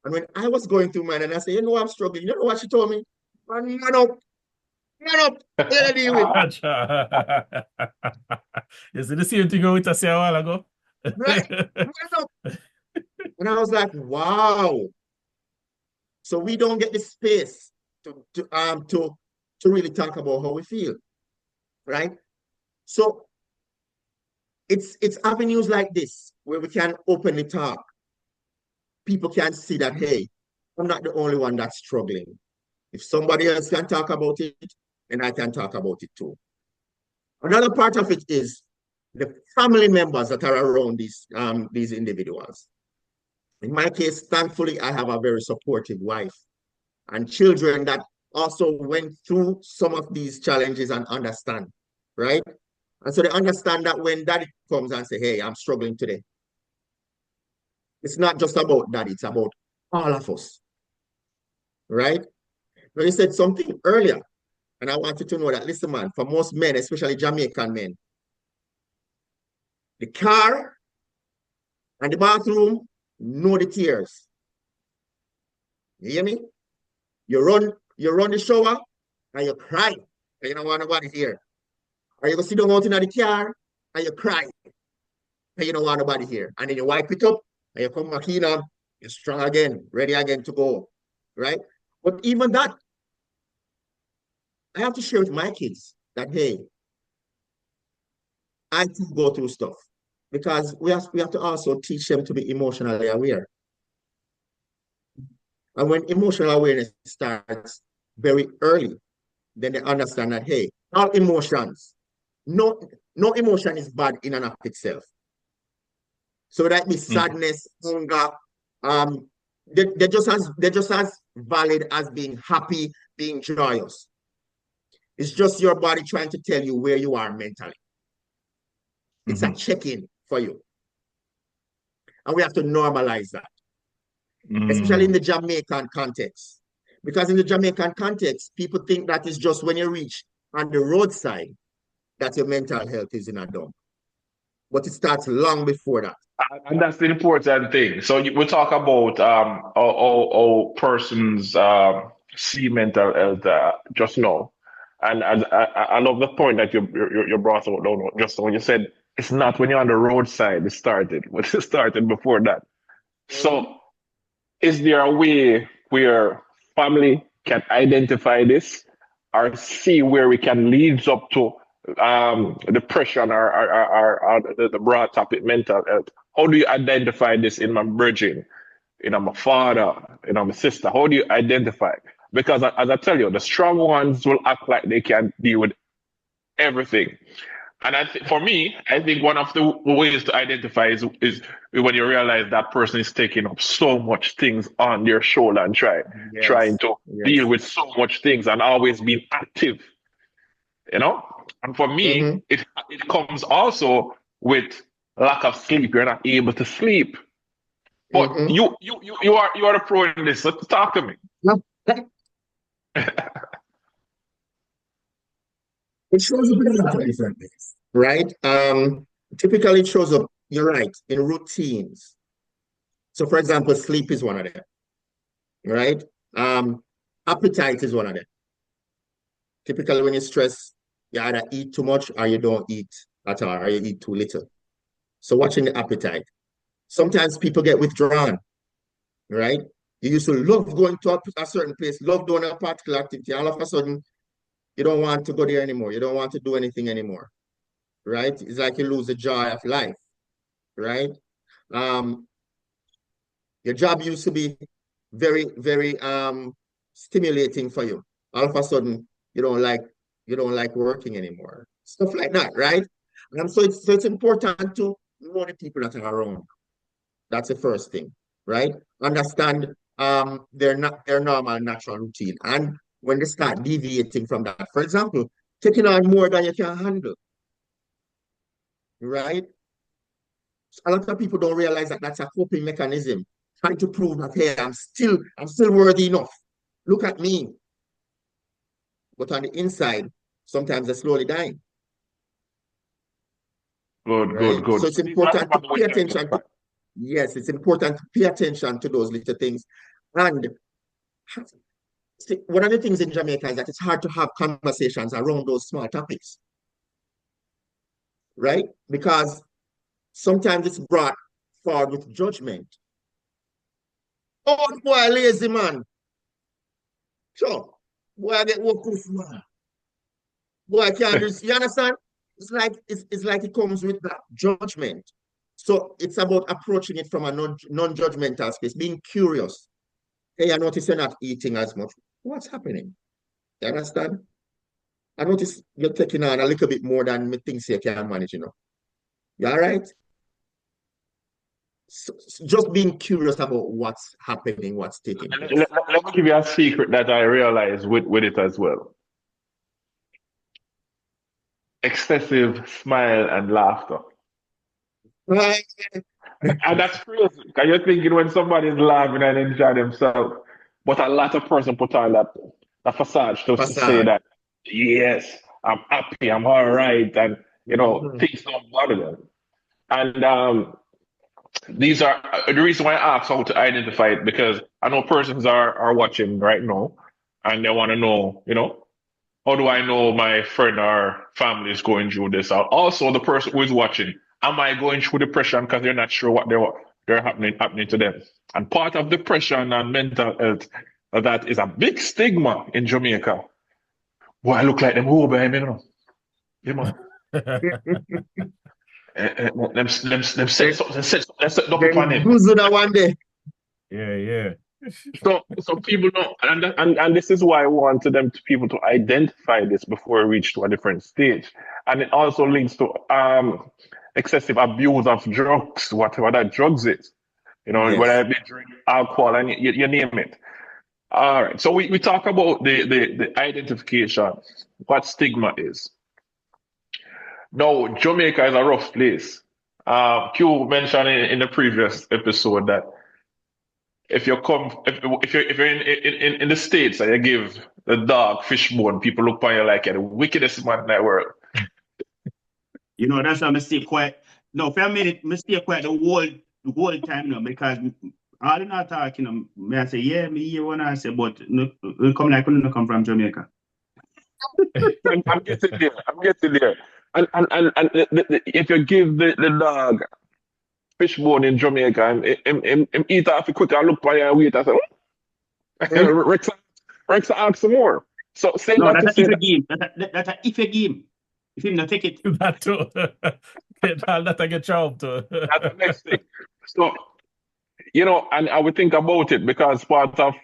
And when I was going through mine, and I said, I'm struggling. You know what she told me? Man up. Deal with. You see the same thing with us a while ago? Right. And I was like, wow. So we don't get the space to really talk about how we feel, right? So it's avenues like this where we can openly talk. People can see that, hey, I'm not the only one that's struggling. If somebody else can talk about it, then I can talk about it too. Another part of it is the family members that are around these individuals. In my case, thankfully, I have a very supportive wife and children that also went through some of these challenges and understand, right? And so they understand that when daddy comes and say, hey, I'm struggling today, it's not just about daddy, it's about all of us, right? Now you said something earlier, and I want you to know that, listen, man, for most men, especially Jamaican men, the car and the bathroom know the tears. You hear me? You run the shower and you cry, and you don't want nobody here. Or you go sit down out in the car and you cry, and you don't want nobody here. And then you wipe it up and you come back in and you're strong again, ready again to go, right? But even that, I have to share with my kids that, hey, I too go through stuff, because we have to also teach them to be emotionally aware. And when emotional awareness starts very early, then they understand that, hey, all emotions, no emotion is bad in and of itself. So that be sadness, anger, they're just as valid as being happy, being joyous. It's just your body trying to tell you where you are mentally. It's a check-in for you. And we have to normalize that, especially in the Jamaican context. Because in the Jamaican context, people think that it's just when you reach on the roadside that your mental health is in a dump. But it starts long before that. And that's the important thing. So we talk about how persons see mental health just now. And I love the point that you brought out just when you said it's not when you're on the roadside it started, but it started before that. So is there a way where family can identify this or see where we can lead up to depression or the broad topic mental health? How do you identify this in my brethren, my father, my sister? How do you identify? Because as I tell you, the strong ones will act like they can deal with everything. And for me, I think one of the ways to identify is when you realize that person is taking up so much things on their shoulder and trying to deal with so much things and always being active, And for me, it comes also with lack of sleep. You're not able to sleep. But you are the pro in this. So talk to me. It shows up in a lot of different ways, right? Typically, it shows up, you're right, in routines. So, for example, sleep is one of them, right? Appetite is one of them. Typically, when you're stressed, you either eat too much or you don't eat at all, or you eat too little. So, watching the appetite. Sometimes people get withdrawn, right? You used to love going to a certain place, love doing a particular activity. All of a sudden, you don't want to go there anymore. You don't want to do anything anymore, right? It's like you lose the joy of life, right? Your job used to be very, very stimulating for you. All of a sudden, you don't like working anymore. Stuff like that, right? So it's important to know the people that are around. That's the first thing, right? Understand their normal, natural routine. And when they start deviating from that, for example, taking on more than you can handle, right? A lot of people don't realize that that's a coping mechanism, trying to prove that, hey, I'm still worthy enough. Look at me. But on the inside, sometimes they're slowly dying. Good. So it's important to pay attention. Yes, it's important to pay attention to those little things. And one of the things in Jamaica is that it's hard to have conversations around those small topics, right? Because sometimes it's brought forward with judgment. Oh, boy, lazy man. Sure. Boy, I get work this man. Boy, I can't do this. You understand? It's like it comes with that judgment. So it's about approaching it from a non-judgmental space, being curious. Hey, I notice you're not eating as much. What's happening? You understand? I notice you're taking on a little bit more than me thinks you can manage, You all right? So just being curious about what's happening, what's taking place. Let me give you a secret that I realized with it as well. Excessive smile and laughter. Right. And that's crazy, because you're thinking when somebody's laughing and enjoying themselves, but a lot of person put on that facade to say that, yes, I'm happy, I'm all right, and, things don't bother them. And these are the reason why I asked how to identify it, because I know persons are watching right now, and they want to know, how do I know my friend or family is going through this? Also, the person who is watching, am I going through depression because they're not sure what they're happening to them? And part of depression and mental health, that is a big stigma in Jamaica. Boy, I look like them who by me, Yeah, man. Them say something upon him. Who's that one day? Yeah. So people know, and this is why I wanted people to identify this before we reach to a different stage. And it also leads to excessive abuse of drugs, whatever that drugs is. Yes. Whether it be drink, alcohol, and you name it. All right. So we talk about the identification, what stigma is. Now, Jamaica is a rough place. Q mentioned in the previous episode that if you're in the States and you give the dog fishbone, people look upon you like you're the wickedest man in the world. That's why I stay quiet. No, for a minute, I stay quiet the whole time now, because all in our talking, I say, yeah, me here one I say, but no, come like when you come from Jamaica. I'm getting there. And if you give the dog fishbone in Jamaica and him eat off quick and look by and wait, I say, Rex, Rex ask some more. So saying No, that to that's say a if a that, game. That's a if a game. If him not take it. That too. That I get job too. that's the next thing. So, and I would think about it because part of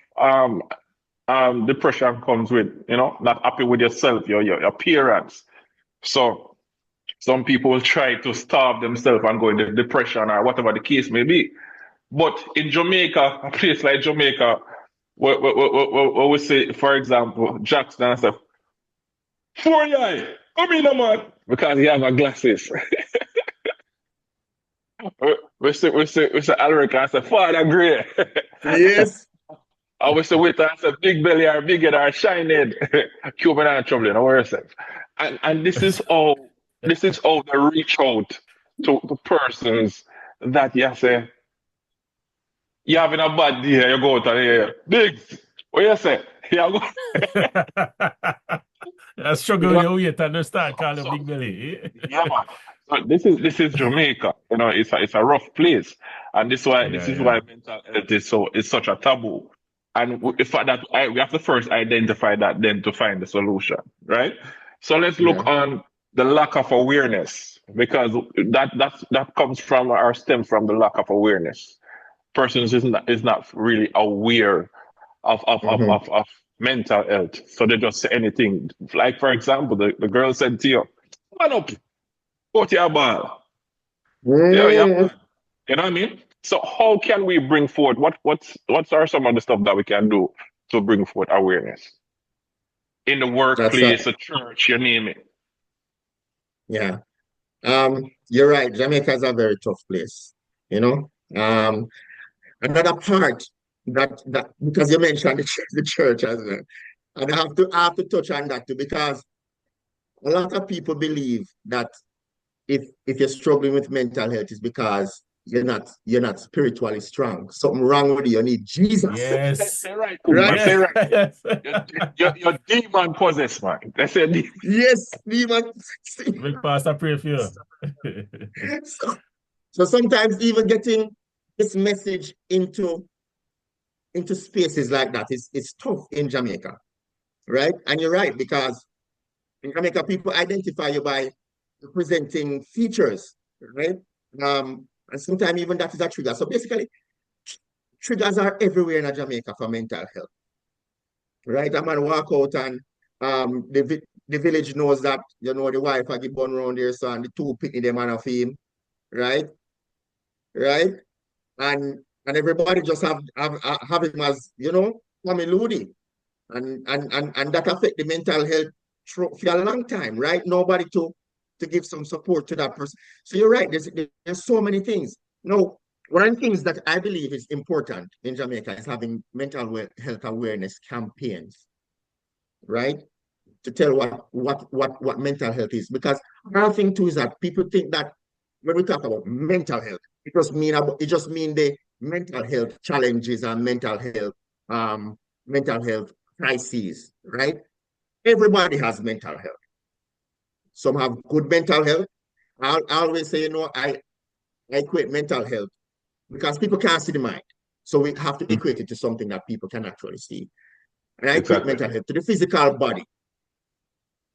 depression comes with, not happy with yourself, your appearance. So some people will try to starve themselves and go into depression or whatever the case may be. But in Jamaica, a place like Jamaica, what we say, for example, Jackson and stuff, for you, come in, man, because he has my glasses. we say Alric and say, Father Grey. Yes. I would say wait and say big belly or big head or shine head. Cuban and trouble, you know what yourself. And this is all they reach out to persons that you say, you having a bad day, you go out and hear, Biggs, what you say? You go. I struggle you wait and you start calling big belly. Yeah, man. So this is Jamaica. It's a rough place. And this is why mental health is such a taboo. And the fact that we have to first identify that then to find the solution, right? So let's look on the lack of awareness, because that comes from or stems from the lack of awareness. Persons is not really aware of mental health, so they just say anything. Like for example, the girl said to you, "Man up, go to your ball." Yeah, you know what I mean? So how can we bring forward what are some of the stuff that we can do to bring forward awareness in the workplace, the church, you name it? Yeah. You're right. Jamaica is a very tough place. Another part that because you mentioned the church as well, and I have to touch on that too, because a lot of people believe that if you're struggling with mental health, it's because you're not spiritually strong. Something wrong with you. You need Jesus. Yes. Say right. Right? Say right. Yes. You're demon possessed, man. That's it. Yes, demon. Big pastor pray for you. So sometimes even getting this message into spaces like that is tough in Jamaica, right? And you're right, because in Jamaica, people identify you by presenting features, right? And sometimes even that is a trigger. So basically, triggers are everywhere in Jamaica for mental health, right? A man walk out and the village knows that, the wife I get born around there, so and the two picking them on of him, right? Right? And everybody just have him as, Tommy Looney. And that affect the mental health for a long time, right? Nobody to give some support to that person. So you're right, there's so many things. One of the things that I believe is important in Jamaica is having mental health awareness campaigns, right? To tell what mental health is. Because another thing too is that people think that when we talk about mental health, it just mean the mental health challenges and mental health crises, right? Everybody has mental health. Some have good mental health. I always say, I equate mental health because people can't see the mind. So we have to equate it to something that people can actually see. And I equate mental health to the physical body.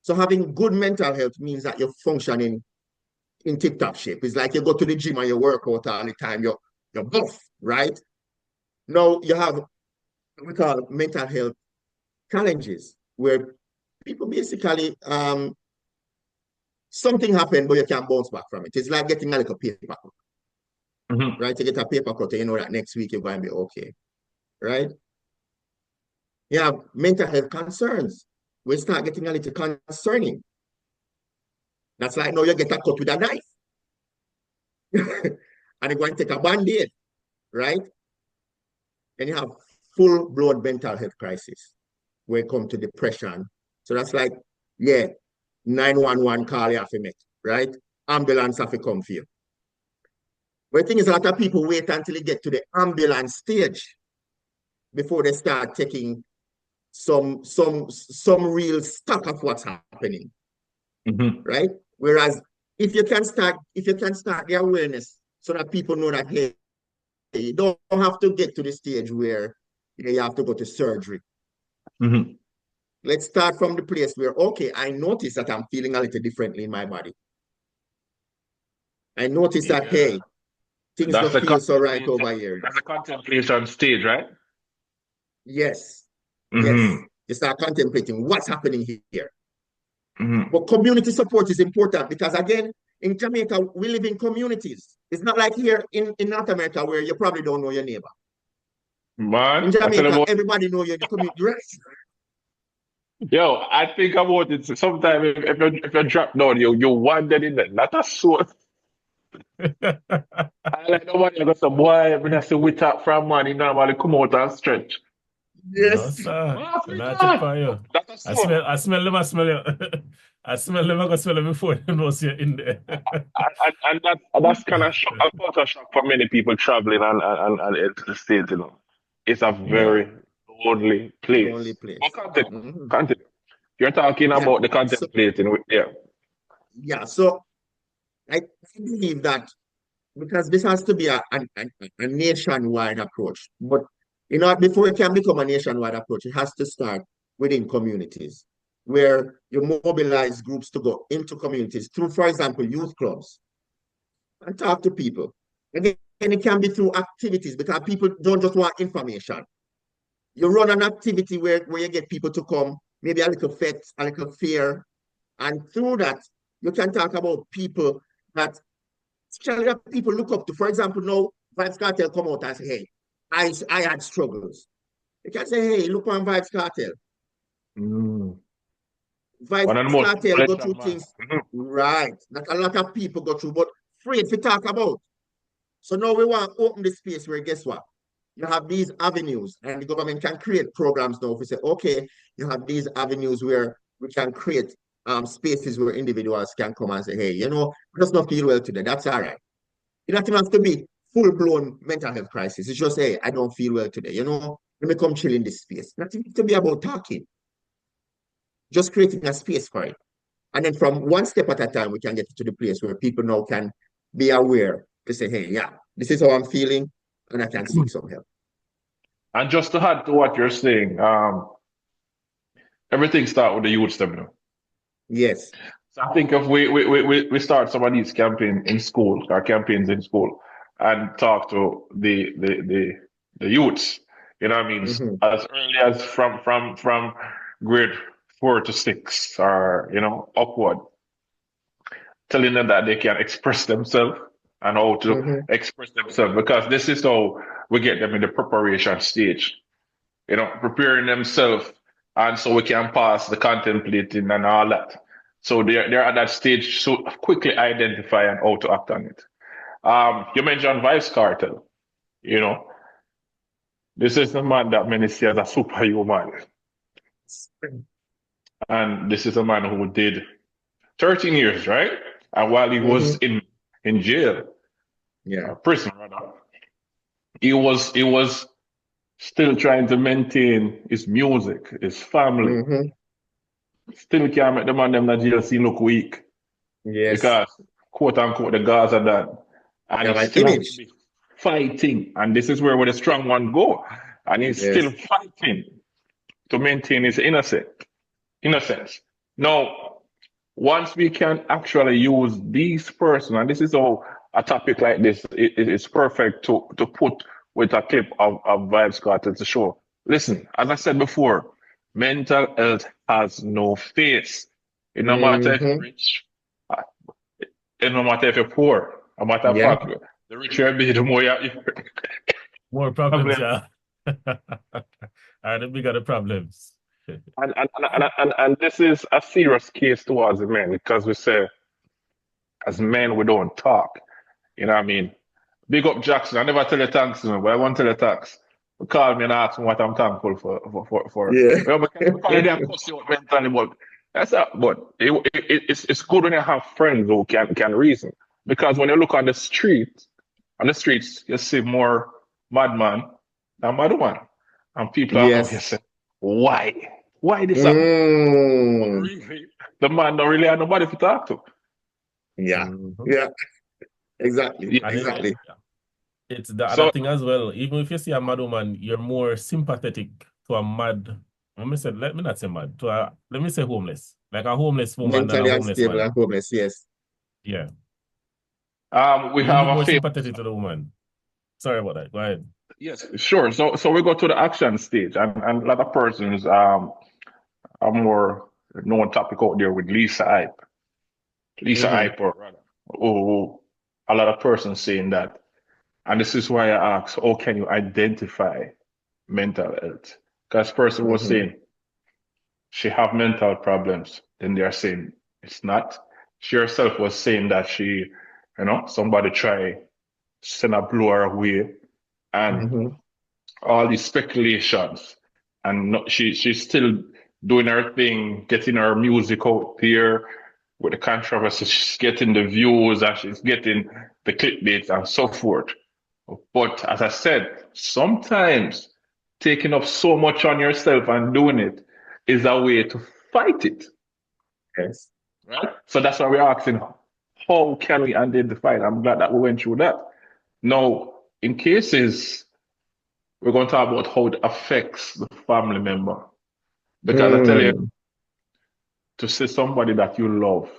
So having good mental health means that you're functioning in tip-top shape. It's like you go to the gym and you work out all the time. You're buff, right? Now you have what we call mental health challenges, where people basically something happened, but you can't bounce back from it. It's like getting a little paper cut, right? You get a paper cut, and you know that next week you're going to be okay, right? You have mental health concerns. We start getting a little concerning. That's like now you get a cut with a knife. And you're going to take a Band-Aid, right? And you have full-blown mental health crisis where it comes to depression. So that's like, 911 call you have to make, right? Ambulance have to come for you. But the thing is, a lot of people wait until they get to the ambulance stage before they start taking some real stock of what's happening, right? Whereas if you can start the awareness so that people know that, hey, you don't have to get to the stage where you have to go to surgery Mm-hmm. Let's start from the place where, okay, I notice that I'm feeling a little differently in my body. I notice that, hey, things That's don't the feel so right contemplation. over here. That's the contemplation stage, right? Yes, yes. Mm-hmm. You start contemplating what's happening here. Mm-hmm. But community support is important because, again, in Jamaica, we live in communities. It's not like here in North America where you probably don't know your neighbor. Man, In I tell you Jamaica, about, everybody knows you in the community. Right? yo, I think about it sometimes if you drop down, you wandered in there, not a soul. I like nobody got some boy when I say we talk from man, he normally come out and stretch. No, Yes. sir. Oh, We're not check for you. that's a soul. I smell them, I smell you. I smell them, I can smell them before they know you're in there. And that's kind of shock, a culture shock for many people traveling and into the States, you know. It's a Yeah. very lonely place. Lonely place. But continue, Mhm. continue. You're talking Yeah. about the So, contemplating, yeah. yeah. So I believe that because this has to be a nationwide approach. But before it can become a nationwide approach, it has to start within communities where you mobilize groups to go into communities through, for example, youth clubs and talk to people. Again, it can be through activities because people don't just want information. You run an activity where you get people to come, maybe a little fete, a little fair, and through that, you can talk about people that especially that people look up to. For example, now Vibes Cartel come out and say, hey, I had struggles. You can say, hey, look on Vibes Cartel. Mm. One of the Vibes most Cartel go influential through man. things, right, that a lot of people go through, but afraid to talk about. So now we want to open the space where, guess what? You have these avenues, and the government can create programs now. If we say, okay, you have these avenues where we can create spaces where individuals can come and say, hey, I just not feel well today. That's all right. It doesn't have to be full-blown mental health crisis. It's just, hey, I don't feel well today. Let me come chill in this space. Nothing to be about talking. Just creating a space for it. And then from one step at a time, we can get to the place where people now can be aware to say, hey, yeah, this is how I'm feeling, and I can seek some help. And just to add to what you're saying, everything starts with the youth step, you know. Yes. So I think if we start some of these campaigns in school, and talk to the youths, you know what I mean, Mm-hmm. as early as from grade 4 to 6 or upward, telling them that they can express themselves and how to Mm-hmm. express themselves because this is how we get them in the preparation stage, preparing themselves, and so we can pass the contemplating and all that. So they're at that stage so quickly identify and how to act on it. You mentioned Vice Cartel. This is the man that many see as a superhuman, and this is a man who did 13 years, right? And while he was Mm-hmm. in jail, Yeah. prison rather, he was still trying to maintain his music, his family. Mm-hmm. Still can't make the man them in jail seem look weak Yes. because quote unquote the guards are done. And You have he an still has to image. be fighting. And this is where the strong one go. And he's Yes. still fighting to maintain his innocence. Now, once we can actually use these persons, and this is how a topic like this is perfect to put with a clip of Vibes Cartel to show. Listen, as I said before, mental health has no face. It no matter if you're Mm-hmm. rich, it no matter if you're poor. A matter of Yeah. fact, the richer you be, the more you More problems, yeah. The bigger the problems. and this is a serious case towards the men because we say, as men, we don't talk. You know what I mean? Big up Jackson. I never tell you thanks to me, but I want to tell you thanks. Call me and ask me what I'm thankful for. Yeah. Well, because they didn't cuss you out mentally, but it's good when you have friends who can reason. Because when you look on the streets, you see more madman than madwoman. And people are out here Yes. saying, why? Why this happen? But Mm. really, the man don't really have nobody to talk to. Yeah. Mhm. Yeah. Exactly. Yeah. And Exactly. it's the So other thing as well. Even if you see a mad woman, you're more sympathetic to a mad let me not say mad. Let me say homeless. Like a homeless woman and Mentally a homeless unstable man. and homeless, yes. Yeah. We You'll have be a more famous. sympathetic to the woman. Sorry about that. Go ahead. Yes, sure. So we go to the action stage, and a lot of persons are more known topic out there with Lisa Hype. Lisa Hype, or rather, oh, a lot of persons saying that. And this is why I ask, how can you identify mental health? Because person was saying she have mental problems, then they are saying it's not. She herself was saying that somebody try send a blow her away, and all these speculations, and she's still doing her thing, getting her music out there with the controversy. She's getting the views and she's getting the clickbaits and so forth. But as I said, sometimes taking up so much on yourself and doing it is a way to fight it. Yes. Right? So that's why we're asking, how can we identify it? I'm glad that we went through that. Now, in cases, we're going to talk about how it affects the family member. Because I tell you, to see somebody that you love,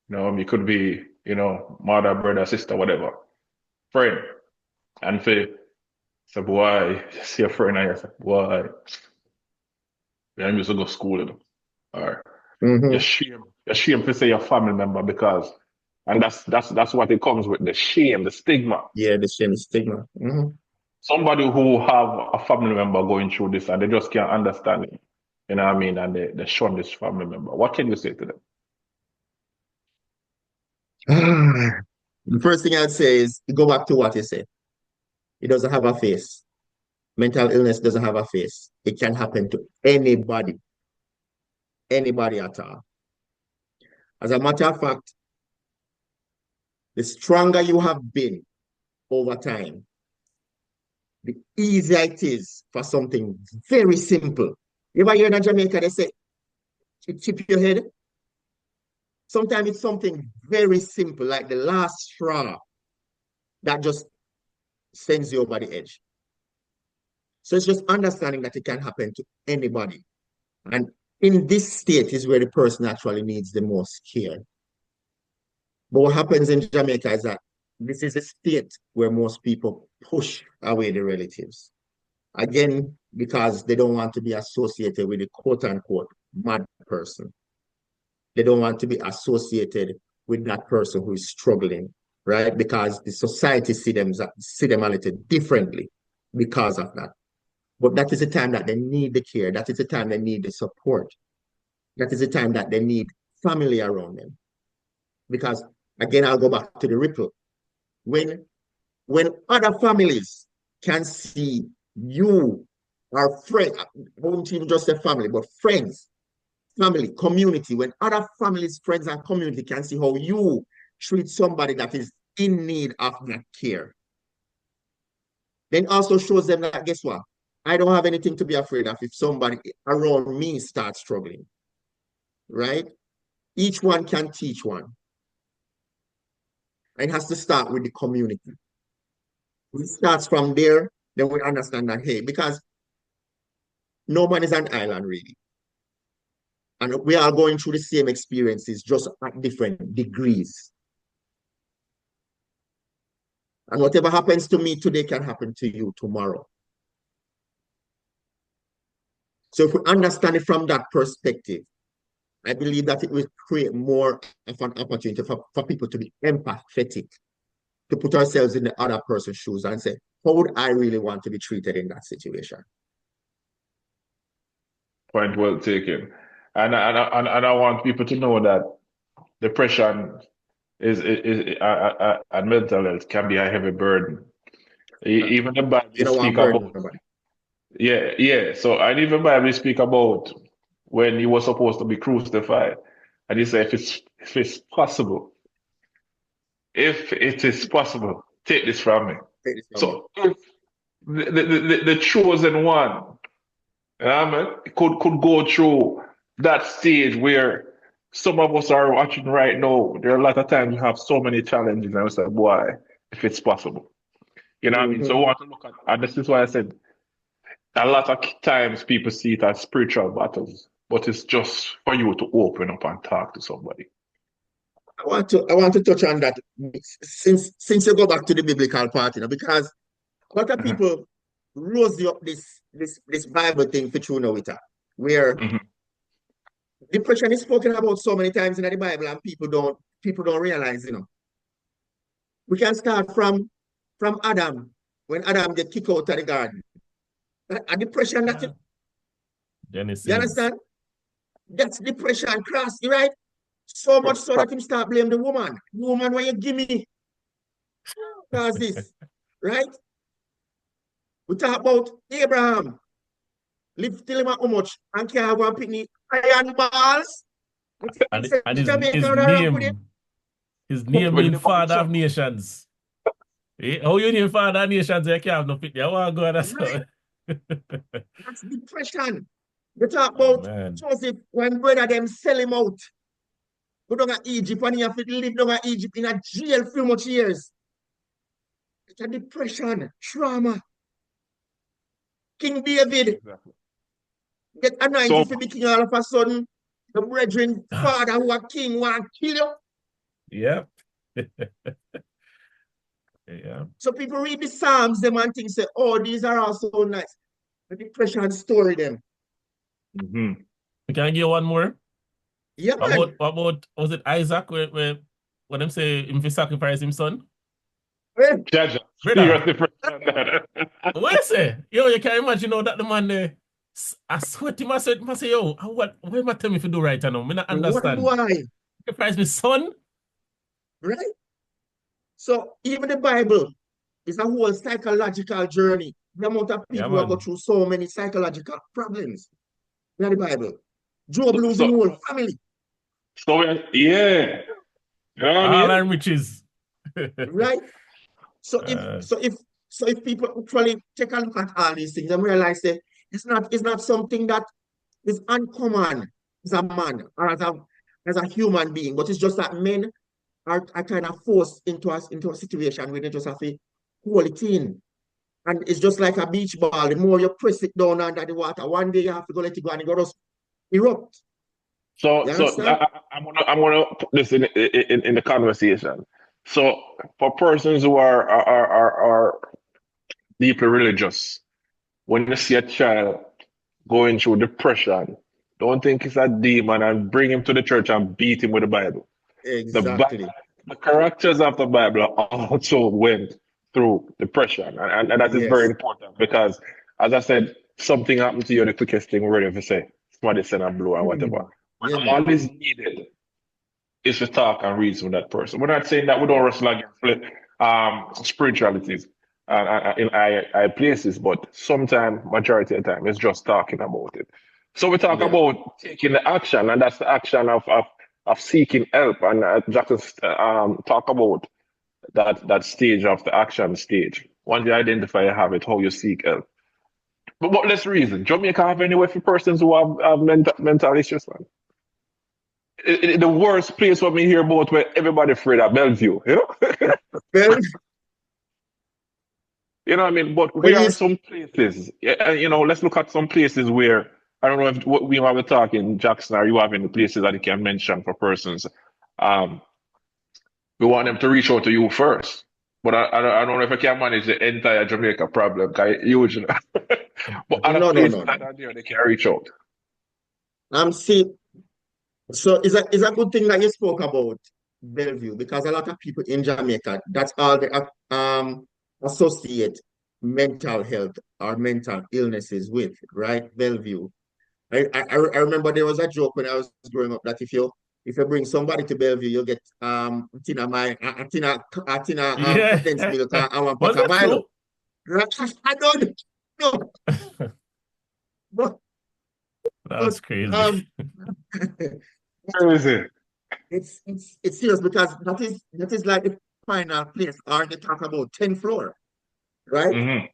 it could be, mother, brother, sister, whatever, friend, and say, boy, see a friend, and you say, boy, I used to go to school with them. Or you're shame to say your family member because, and that's what it comes with, the shame, the stigma. Yeah, the shame, stigma. Somebody who have a family member going through this and they just can't understand it, you know what I mean, and they shun this family member. What can you say to them? The first thing I'd say is go back to what you said. It doesn't have a face. Mental illness doesn't have a face. It can happen to anybody. Anybody at all. As a matter of fact, the stronger you have been over time, the easier it is for something very simple. You ever hear in Jamaica, they say, chip your head? Sometimes it's something very simple, like the last straw, that just sends you over the edge. So it's just understanding that it can happen to anybody. And in this state is where the person actually needs the most care. But what happens in Jamaica is that this is a state where most people push away the relatives. Again, because they don't want to be associated with the quote-unquote mad person. They don't want to be associated with that person who is struggling, right? Because the society see them a little differently because of that. But that is the time that they need the care. That is the time they need the support. That is the time that they need family around them. Because, again, I'll go back to the ripple. When other families can see you are friends, I won't even just say family, but friends, family, community, when other families, friends, and community can see how you treat somebody that is in need of that care, then also shows them that, guess what? I don't have anything to be afraid of if somebody around me starts struggling, right? Each one can teach one. And it has to start with the community. It starts from there, then we understand that, hey, because no man is an island, really. And we are going through the same experiences, just at different degrees. And whatever happens to me today can happen to you tomorrow. So if we understand it from that perspective, I believe that it will create more of an opportunity for people to be empathetic, to put ourselves in the other person's shoes and say, how would I really want to be treated in that situation? Point well taken. And I want people to know that depression and mental health can be a heavy burden. Even the Bible speak about. Yeah. So and even the Bible speak about when he was supposed to be crucified, and he said, if it's possible, if it is possible, take this from me. So if the chosen one, could go through that stage where some of us are watching right now. There are a lot of times we have so many challenges, and we say, boy, if it's possible. You know what I mean? So we want to look at, and this is why I said, a lot of times people see it as spiritual battles, but it's just for you to open up and talk to somebody. I want to touch on that since you go back to the biblical part, because a lot of people rose you up this Bible thing for true now where depression is spoken about so many times in the Bible and people don't realize, We can start from Adam, when Adam get kicked out of the garden. A depression Genesis. You understand? That's depression cross, right? So much so that him start blame the woman. Woman, why you give me? Cause this, right? We talk about Abraham. Live till him how much and can't have one picnic. Iron balls. And his name means Father of Nations. How you name Father of Nations? You can't have no picnic. I want to go that's right. That's depression. We talk about Joseph when brother them sell him out. Go down to Egypt and he have to live down in Egypt in a jail for much years. It's a depression, trauma. King David get anointed to be king all of a sudden. The brethren, father who are king want to kill you. Yep. Yeah. So people read the Psalms them and think, say, oh, these are all so nice. The depression story them. We can give one more. Yeah, what about was it Isaac when them say him to sacrifice his son? Judge, what is it? Yo, you can't imagine that the man there. I sweat him, I say, yo, what am I telling me to do right now? I not understand. Why? Sacrifice my son? Right? So even the Bible is a whole psychological journey. The amount of people who go through so many psychological problems in the Bible. Job losing whole family. So yeah. All our riches. Right? So if people actually take a look at all these things and realize that it's not something that is uncommon as a man or as a human being, but it's just that men are kind of forced into a situation where they just have to hold it in. And it's just like a beach ball. The more you press it down under the water, one day you have to go let it go and it goes erupt. So I'm gonna put this in the conversation. So for persons who are deeply religious, when you see a child going through depression, don't think it's a demon and bring him to the church and beat him with the Bible. Exactly. The characters of the Bible also went through depression, and that is very important because, as I said, something happened to you, the quickest thing we're ready to say, somebody send a blow or whatever. All is needed is to talk and reason with that person. We're not saying that we don't wrestle against spiritualities in high places, but sometimes, majority of the time, it's just talking about it. So we talk about taking the action, and that's the action of seeking help. And Jackson talk about that stage of the action stage. Once you identify you have it, how you seek help. But let's reason. Jamaica have any way for persons who have mental issues, man? The worst place for me hear about where everybody afraid of Bellevue, you know? You know what I mean? But we are some places, let's look at some places where, I don't know if we were talking, Jackson, or you have any places that you can mention for persons. We want them to reach out to you first. But I don't know if I can manage the entire Jamaica problem, because usually. But other places that are there, they can reach out. See, so it's a good thing that you spoke about Bellevue, because a lot of people in Jamaica, that's all they associate mental health or mental illnesses with, right? Bellevue. I remember there was a joke when I was growing up that if you bring somebody to Bellevue, you'll get a condensed milk and one pot of Milo. I don't know. But that's crazy. Where is it? It's serious, because that is like the final place, or they talk about 10th floor, right?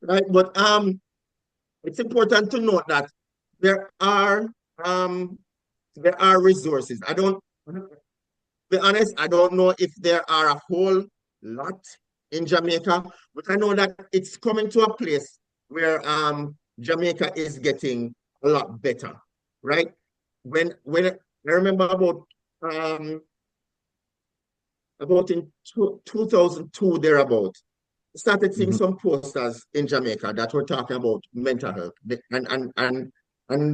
Right, but it's important to note that there are resources. To be honest, I don't know if there are a whole lot in Jamaica, but I know that it's coming to a place where Jamaica is getting a lot better, right? When I remember about in 2002 thereabout, started seeing some posters in Jamaica that were talking about mental health, and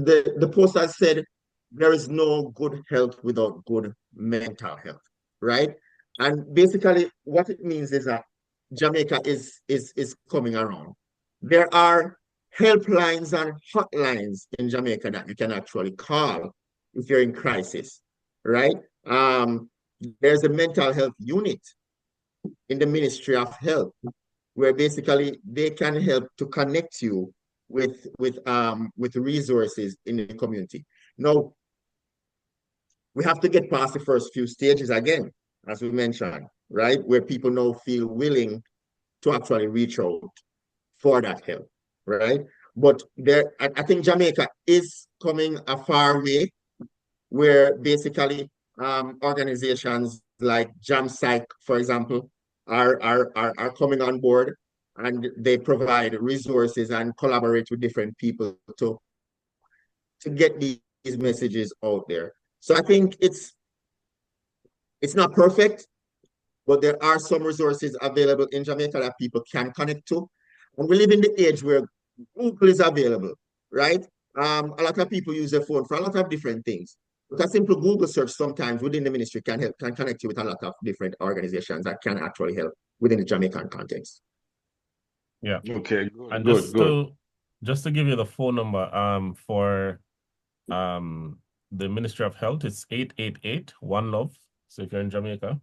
the posters said there is no good health without good mental health, right? And basically, what it means is that Jamaica is coming around. There are helplines and hotlines in Jamaica that you can actually call if you're in crisis, right? There's a mental health unit in the Ministry of Health where basically they can help to connect you with resources in the community. Now, we have to get past the first few stages again, as we mentioned, right? Where people now feel willing to actually reach out for that help, right? But I think Jamaica is coming a far way where basically organizations like JamPsych, for example, are coming on board, and they provide resources and collaborate with different people to get these messages out there. So I think it's not perfect, but there are some resources available in Jamaica that people can connect to. And we live in the age where Google is available, right? A lot of people use their phone for a lot of different things. But a simple Google search sometimes within the ministry can connect you with a lot of different organizations that can actually help within the Jamaican context. Yeah. Okay, good, And good. Just to give you the phone number for the Ministry of Health, it's 888-1-LOVE. So if you're in Jamaica,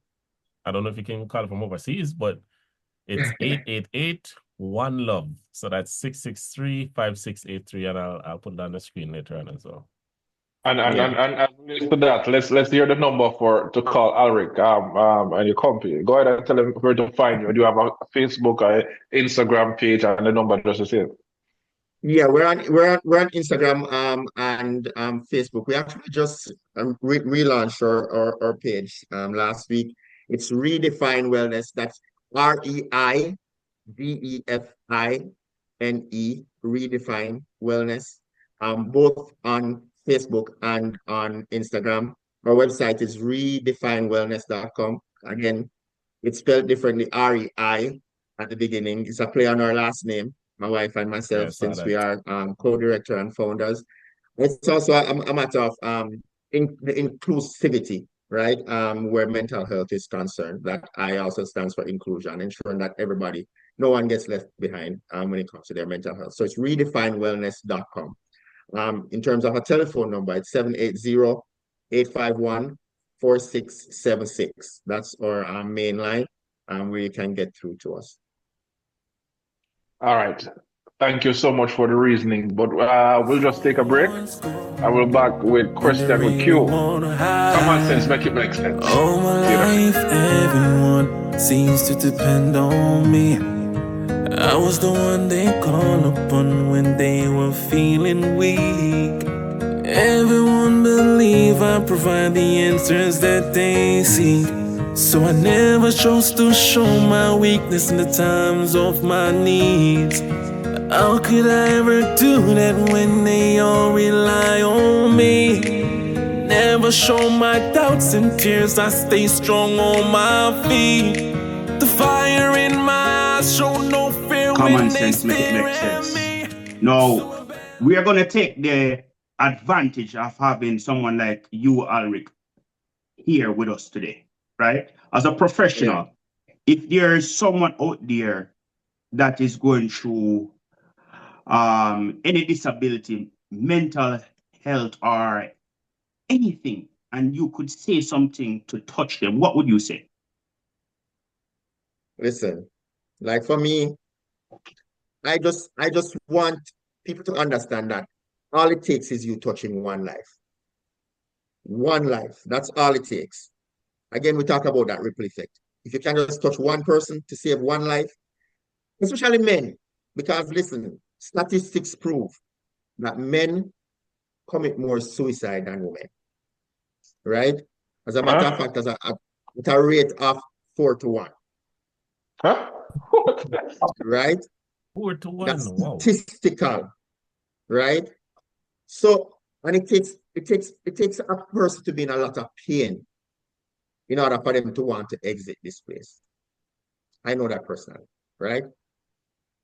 I don't know if you can call it from overseas, but it's 888-1-LOVE. So that's 663-5683, and I'll put it on the screen later on as well. And related to that, let's hear the number to call Alric and your company. Go ahead and tell them where to find you. Do you have a Facebook or Instagram page, and the number just the same? Yeah, we're on Instagram and Facebook. We actually just relaunched our page last week. It's Redefine Wellness. That's REIDEFINE, Redefine Wellness. Both on Facebook and on Instagram. Our website is redefinewellness.com. Again, it's spelled differently, REI at the beginning. It's a play on our last name, my wife and myself, since we are co-director and founders. It's also a matter of the inclusivity, right? Where mental health is concerned. That I also stands for inclusion, ensuring that no one gets left behind when it comes to their mental health. So it's redefinewellness.com. In terms of a telephone number, it's 780-851-4676. That's our main line where you can get through to us. All right. Thank you so much for the reasoning, but we'll just take a break. I will back with question with Q. Kommon Cents, make it make sense. All my life, everyone seems to depend on me. I was the one they call upon when they were feeling weak. Everyone believe I provide the answers that they seek. So I never chose to show my weakness in the times of my needs. How could I ever do that when they all rely on me? Never show my doubts and tears, I stay strong on my feet. The fire in my eyes show no fear. Kommon Cents make it make sense. Now, we are going to take the advantage of having someone like you, Alric, here with us today, right? As a professional, if there is someone out there that is going through any disability, mental health, or anything, and you could say something to touch them, what would you say? Listen, like for me, I just want people to understand that all it takes is you touching one life. One life. That's all it takes. Again, we talk about that ripple effect. If you can just touch one person to save one life, especially men, because listen, statistics prove that men commit more suicide than women, right? As a matter of fact, at a rate of 4 to 1. Huh? right? 4-1. That's Wow. statistical, right? So, and it takes a person to be in a lot of pain in order for them to want to exit this place. I know that personally, right?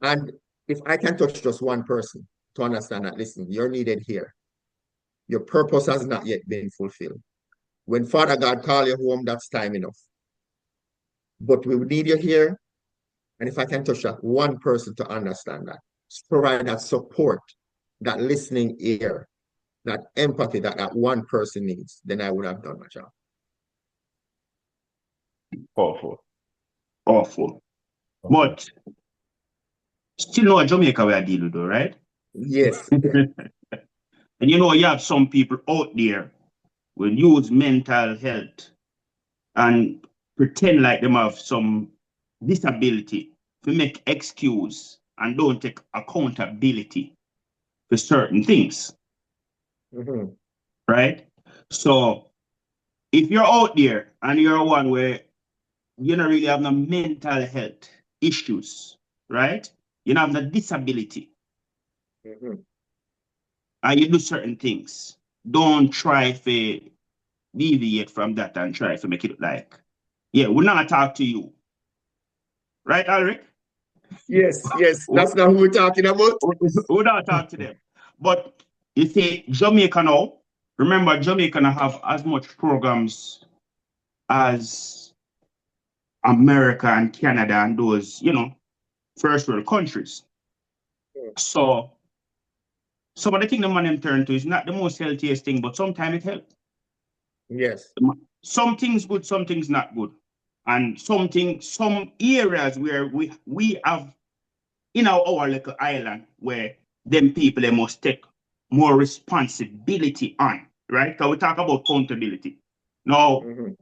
And if I can touch just one person to understand that, listen, you're needed here. Your purpose has not yet been fulfilled. When Father God call you home, that's time enough. But we need you here. And if I can touch that one person to understand that, provide that support, that listening ear, that empathy that one person needs, then I would have done my job. Awful. But still know Jamaica we are dealing with, right? Yes. And you have some people out there will use mental health and pretend like them have some disability to make excuse and don't take accountability for certain things. Mm-hmm. Right? So if you're out there and you're one where you don't really have no mental health issues, right? You don't have no disability. Mm-hmm. And you do certain things. Don't try to deviate from that and try to make it like, yeah, we're not talk to you. Right, Alric? Yes. That's not who we're talking about. We're not talk to them. But you see, Jamaica now, remember, Jamaica have as much programs as America and Canada and those, first world countries. Yeah. So some of the thing the man turn to is not the most healthiest thing, but sometimes it helps. Yes. Some things good, some things not good. And some areas where we have in our little island where them people they must take more responsibility on, right? Because we talk about accountability. Now, Mm-hmm.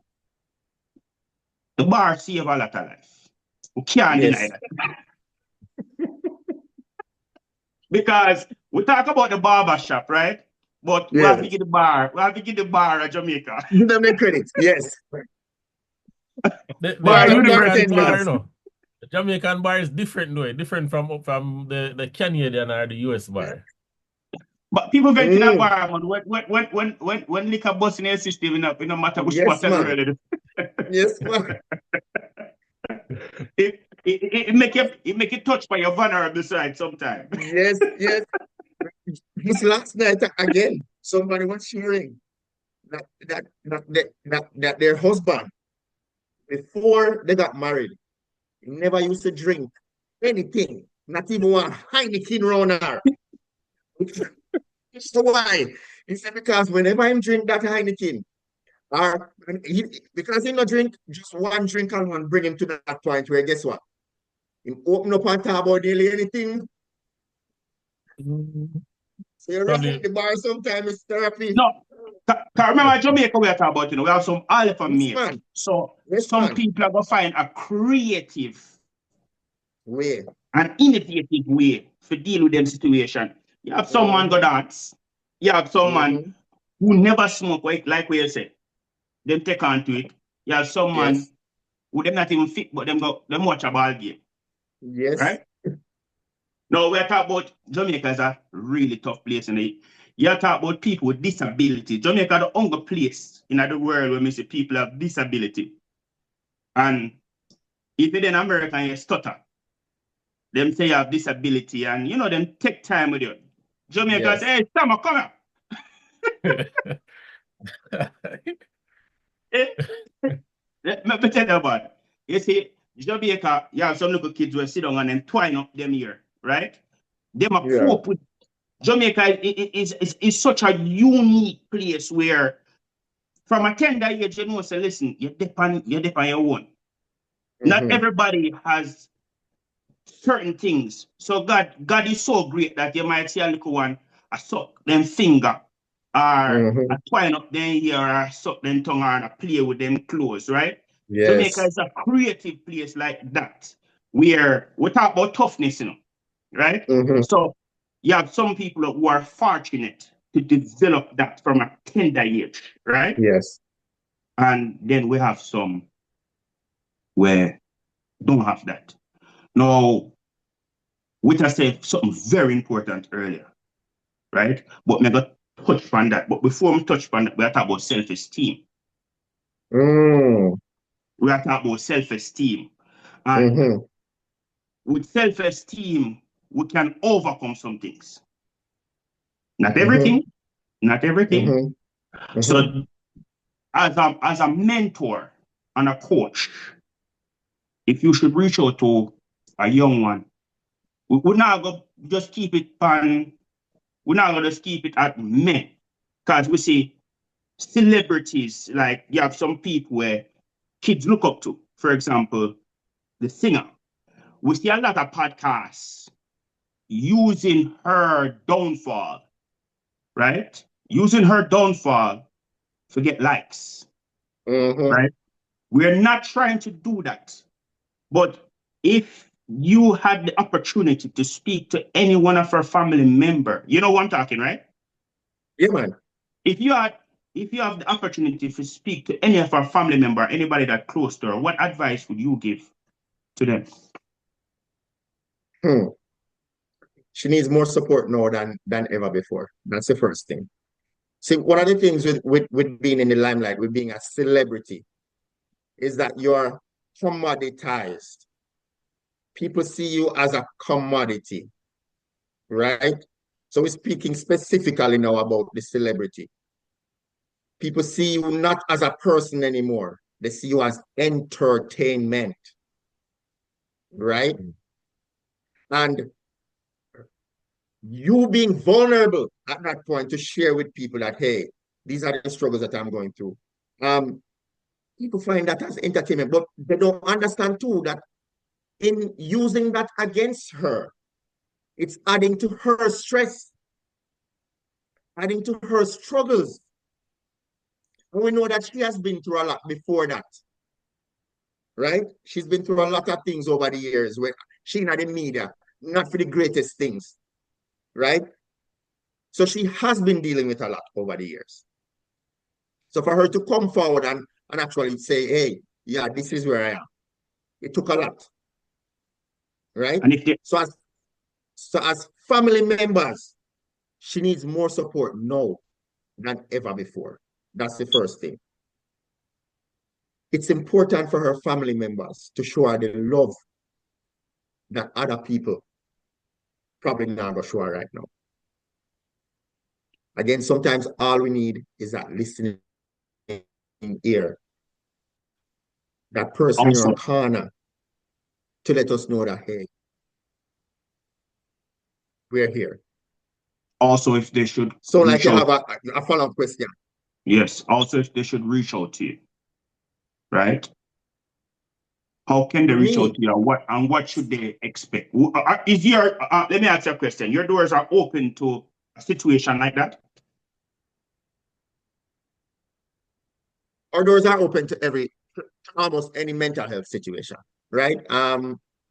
the bar save a lot of life. We can't deny that. Because we talk about the barber shop, right? But we have to get the bar. We have to get the bar at Jamaica. Give them the credit. Yes. The Bar Jamaican bar, university. the Jamaican bar is different, though. Different from the Canadian or the US bar. But people get to that bar, man. When liquor bust in their system, it no matter which spot really. Yes, man. It make you touch by your vulnerable side sometimes. Yes. Just last night again, somebody was sharing that their husband, before they got married, never used to drink anything, not even one Heineken runner. So why? He said because whenever I drink that Heineken, because he not drink just one drink and bring him to that point where guess what? He open up and talk about daily anything. So you're right, the bar sometimes is therapy. No, remember Jamaica we are talking about, we have some alpha males. So some people are going to find a creative way, an innovative way to deal with them situation. You have someone go dance. You have someone who never smoke, like we say. Them take on to it. You have someone who them not even fit, but them watch a ball game. Yes. Right? Now we're talking about Jamaica is a really tough place. And you're talking about people with disability. Jamaica is the only place in the world where we see people have disability. And if you're in America and you stutter, them say you have disability and them take time with you. Jamaica say, hey, Sam, come here. Let me tell you about it. You see, Jamaica, you have some little kids who sit down and then twine up them here, right? Them are cope with Jamaica is such a unique place where from a tender age, say, listen, you depend on your own. Not everybody has certain things. So God is so great that you might see a little one, a suck them finger, or a twine up them here, or suck them tongue, or a play with them clothes, right? Yes. Jamaica is a creative place like that, where we talk about toughness, right? So you have some people who are fortunate to develop that from a tender age, right? Yes. And then we have some where don't have that. Now, which I said something very important earlier, right? But me got touch on that. But before we touch on that, we are talking about self-esteem. Mm. We are talking about self-esteem. And with self-esteem, we can overcome some things. Not everything, not everything. So as a mentor and a coach, if you should reach out to a young one, we're not going to just keep it on, we're not going to just keep it at men. Because we see celebrities, like you have some people where kids look up to. For example, the singer. We see a lot of podcasts using her downfall, right? Using her downfall to get likes, right? We're not trying to do that. But if you had the opportunity to speak to any one of her family member, you know what I'm talking, right? Yeah, man. If you have the opportunity to speak to any of our family member, anybody that close to her, what advice would you give to them? She needs more support now than ever before. That's the first thing. See, one of the things with being in the limelight, with being a celebrity, is that you're commoditized. People see you as a commodity, right? So we're speaking specifically now about the celebrity. People see you not as a person anymore. They see you as entertainment, right? And you being vulnerable at that point to share with people that, hey, these are the struggles that I'm going through. People find that as entertainment, but they don't understand too that in using that against her, it's adding to her stress, adding to her struggles. And we know that she has been through a lot before that, right? She's been through a lot of things over the years where she in the media, not for the greatest things, right? So she has been dealing with a lot over the years. So for her to come forward and actually say, hey, yeah, this is where I am. It took a lot, right? And if they, so as family members, she needs more support now than ever before. That's the first thing. It's important for her family members to show her the love that other people probably not gonna show her right now. Again, sometimes all we need is that listening ear, that person in your corner to let us know that, hey, we're here. Also, if they should. So like you have a follow-up question. Yes. Also, if they should reach out to you, right? How can they reach out to you? What should they expect? Let me ask you a question. Your doors are open to a situation like that? Our doors are open to almost any mental health situation, right?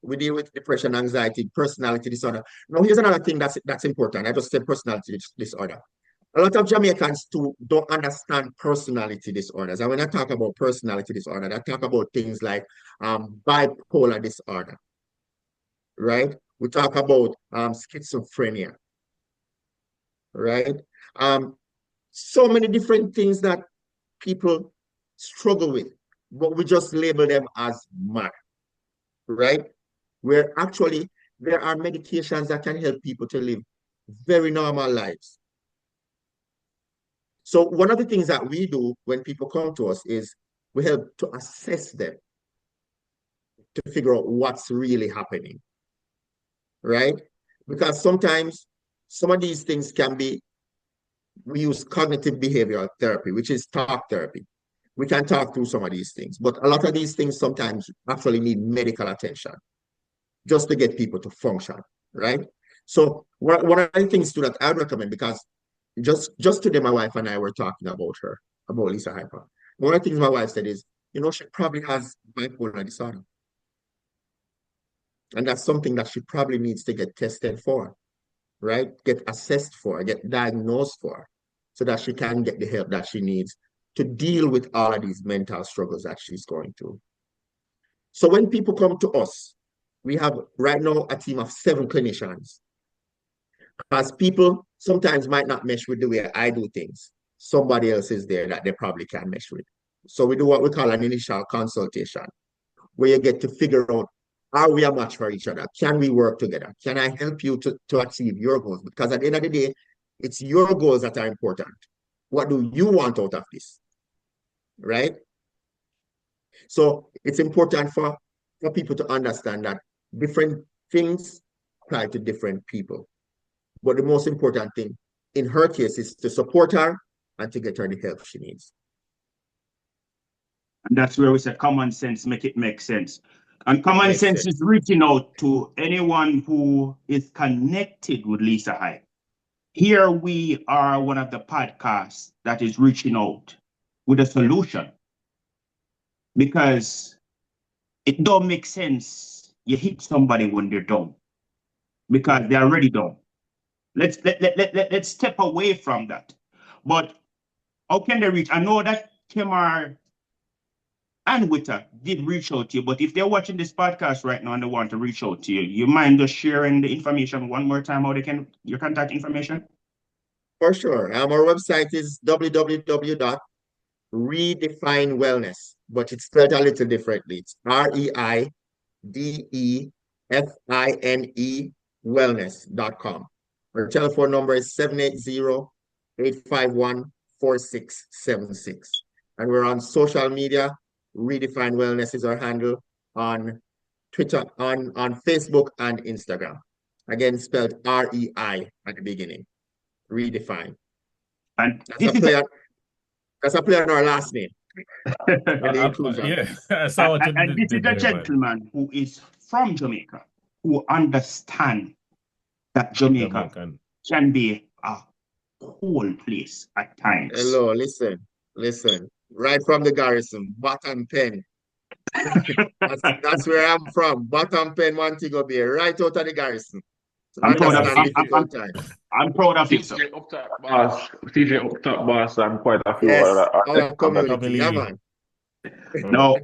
We deal with depression, anxiety, personality disorder. Now, here's another thing that's important. I just said personality disorder. A lot of Jamaicans too don't understand personality disorders. And when I talk about personality disorder, I talk about things like bipolar disorder, right? We talk about schizophrenia, right? So many different things that people struggle with, but we just label them as mad, right? Where actually there are medications that can help people to live very normal lives. So one of the things that we do when people come to us is we help to assess them to figure out what's really happening, right? Because sometimes some of these things can be, we use cognitive behavioral therapy, which is talk therapy. We can talk through some of these things, but a lot of these things sometimes actually need medical attention just to get people to function, right? So one of the things too that I would recommend, because just today my wife and I were talking about her, about Lisa Hyper. One of the things my wife said is, she probably has bipolar disorder. And that's something that she probably needs to get tested for, right? Get assessed for, get diagnosed for, so that she can get the help that she needs to deal with all of these mental struggles that she's going through. So when people come to us, we have right now a team of 7 clinicians. Because people sometimes might not mesh with the way I do things. Somebody else is there that they probably can mesh with. So we do what we call an initial consultation, where you get to figure out, are we a match for each other? Can we work together? Can I help you to achieve your goals? Because at the end of the day, it's your goals that are important. What do you want out of this? Right? So it's important for people to understand that different things apply to different people. But the most important thing in her case is to support her and to get her the help she needs. And that's where we say common sense, make it make sense. And common sense is reaching out to anyone who is connected with Lisa Hyde. Here we are one of the podcasts that is reaching out with a solution, because it don't make sense you hit somebody when they're down, because they're already down. Let's step away from that. But how can they reach? I know that Kemar and Witter did reach out to you, but if they're watching this podcast right now and they want to reach out to you, you mind just sharing the information one more time, how they can, your contact information? For sure. Our website is www.redefinewellness, but it's spelled a little differently. It's REIDEFINE wellness.com. Our telephone number is 780-851-4676. And we're on social media. Redefine Wellness is our handle on Twitter, on Facebook and Instagram. Again, spelled REI at the beginning. Redefine. And that's a play on our last name. Yeah. And this is a gentleman who is from Jamaica, who understands that Jamaica can be a cool place at times. Hello, listen. Right from the garrison, Bottom Pen. that's where I'm from. Bottom Pen, Montego Bay, right out of the garrison. I'm proud of you. TJ up top boss, I'm quite a few. Yes, our community. Yeah, man. No,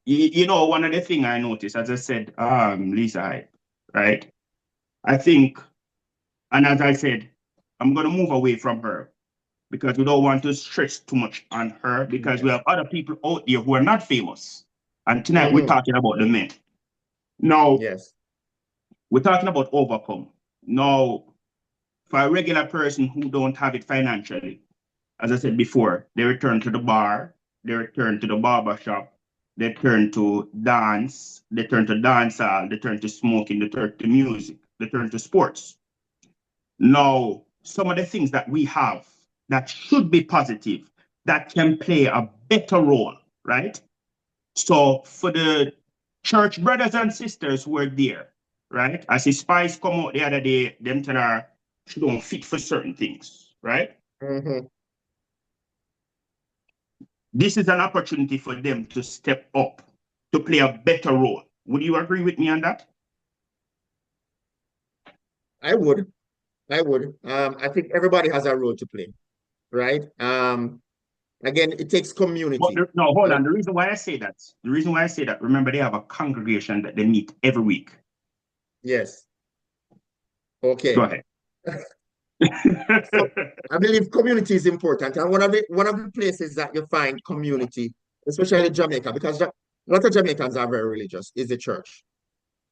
you know, one of the things I noticed, as I said, Lisa Hyde, right? I think, and as I said, I'm going to move away from her, because we don't want to stress too much on her, because we have other people out there who are not famous. And tonight we're talking about the men. Now, we're talking about overcome. Now, for a regular person who don't have it financially, as I said before, they return to the bar, they return to the barber shop, they turn to dance, they turn to dancehall, they turn to smoking, they turn to music, they turn to sports. Now, some of the things that we have that should be positive, that can play a better role, right? So for the church brothers and sisters who are there, right? I see Spice come out the other day, them tell her she don't fit for certain things, right? This is an opportunity for them to step up, to play a better role. Would you agree with me on that? I would. I think everybody has a role to play. Right? Again, it takes community. No, hold on. The reason why I say that, remember, they have a congregation that they meet every week. Yes. Okay. Go ahead. So, I believe community is important. And one of the places that you find community, especially in Jamaica, because a lot of Jamaicans are very religious, is the church.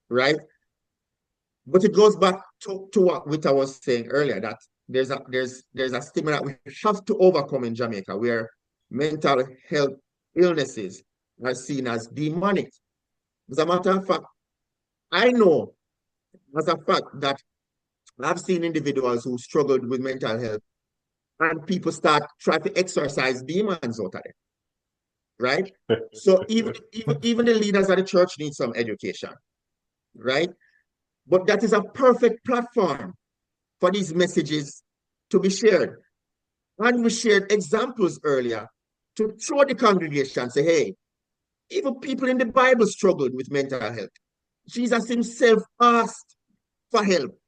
Right? But it goes back to what Witta was saying earlier, that there's a stigma that we have to overcome in Jamaica, where mental health illnesses are seen as demonic. As a matter of fact, I know as a fact that I've seen individuals who struggled with mental health, and people start trying to exorcise demons out of them. Right? So even the leaders of the church need some education. Right? But that is a perfect platform for these messages to be shared. And we shared examples earlier to show the congregation, say, hey, even people in the Bible struggled with mental health. Jesus himself asked for help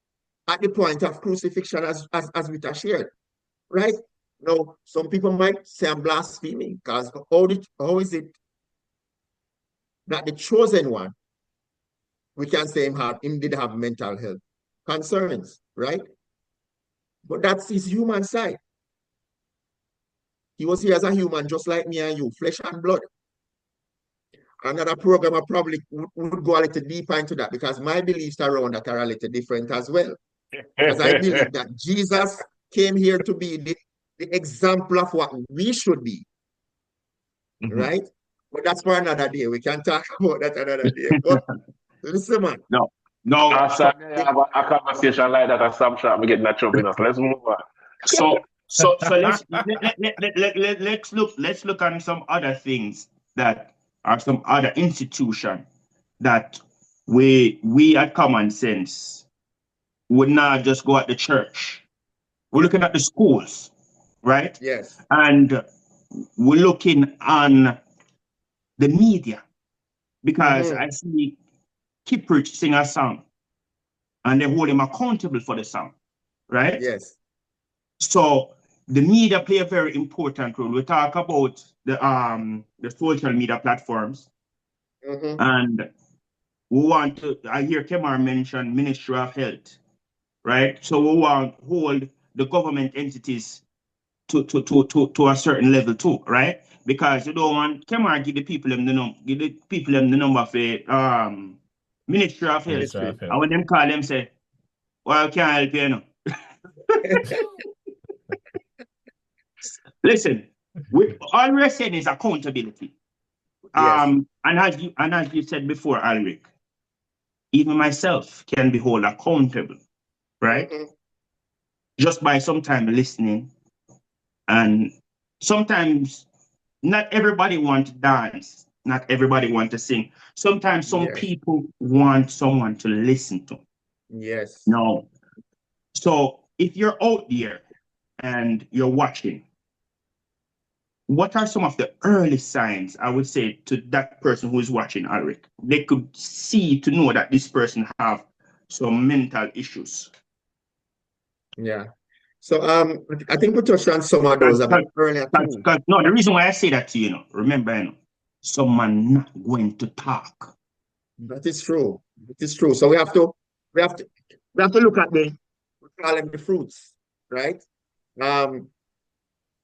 at the point of crucifixion, as Witta shared, right? Now, some people might say I'm blaspheming, because how is it not the chosen one, we can say him did have mental health concerns, right? But that's his human side. He was here as a human, just like me and you, flesh and blood. Another program I probably would go a little deeper into that, because my beliefs around that are a little different as well. Because I believe that Jesus came here to be the example of what we should be, right? But that's for another day. We can talk about that another day. But listen, man. No. I have a conversation like that at some shop. We get that trouble enough. Let's move on. So let's look at some other things that are some other institution that we at Kommon Cents would not just go at the church. We're looking at the schools, right? Yes. And we're looking on the media, because I see Kiprich sing a song and they hold him accountable for the song, right? Yes. So the media play a very important role. We talk about the social media platforms, and we want to. I hear Kemar mention Ministry of Health, right? So we want to hold the government entities to a certain level too, right? Because you don't want Kemar give the people them the number for Ministry of Health. And when them call them say, well, I can't help you, you know. Listen, all we're saying is accountability. Yes. And as you said before, Alric, even myself can be held accountable, right? Just by sometimes listening. And sometimes not everybody want to dance, not everybody want to sing. Sometimes some people want someone to listen to. Yes. No. So if you're out there and you're watching, what are some of the early signs, I would say, to that person who is watching, Alric? They could see to know that this person have some mental issues. Yeah. So I think we touched on some of those a bit earlier too. No, the reason why I say that to you, remember, someone not going to talk. That is true. It is true. So we have to look at we call them the fruits, right?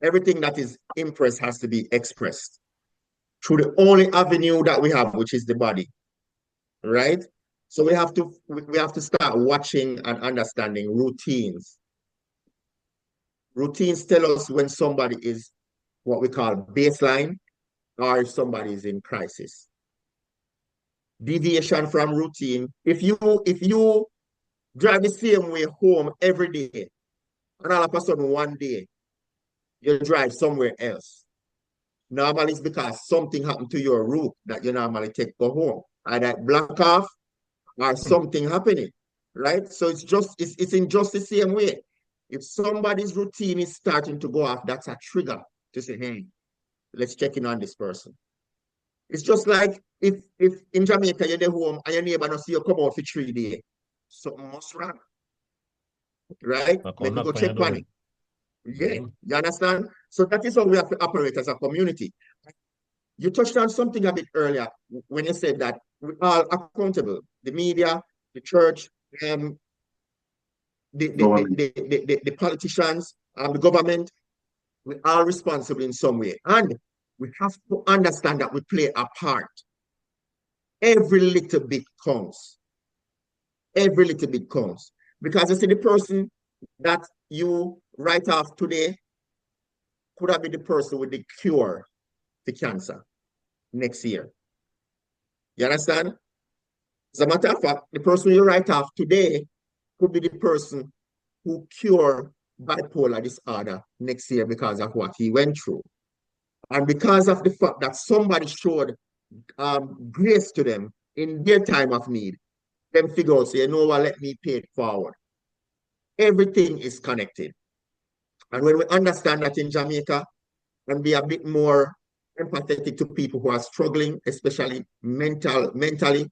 Everything that is impressed has to be expressed through the only avenue that we have, which is the body, right? So we have to start watching and understanding routines. Routines tell us when somebody is what we call baseline, or if somebody is in crisis. Deviation from routine. If you drive the same way home every day, and all of a sudden one day you drive somewhere else, normally it's because something happened to your route that you normally take go home. Either block off or something happening, right? So it's in just the same way. If somebody's routine is starting to go off, that's a trigger to say, hey, let's check in on this person. It's just like if in Jamaica you're there home and your neighbor don't see you come out for 3 days, something must wrong, right? Maybe go check on it. Yeah, you understand? So that is how we have to operate as a community. You touched on something a bit earlier when you said that we're all accountable. The media, the church, the politicians, the government, we're all responsible in some way. And we have to understand that we play a part. Every little bit counts. Every little bit counts. Because you see, the person that you write off today could have been the person with the cure to cancer next year. You understand? As a matter of fact, the person you write off today could be the person who cure bipolar disorder next year because of what he went through. And because of the fact that somebody showed grace to them in their time of need, them figure out, say, you know what, let me pay it forward. Everything is connected. And when we understand that in Jamaica, and be a bit more empathetic to people who are struggling, especially mentally,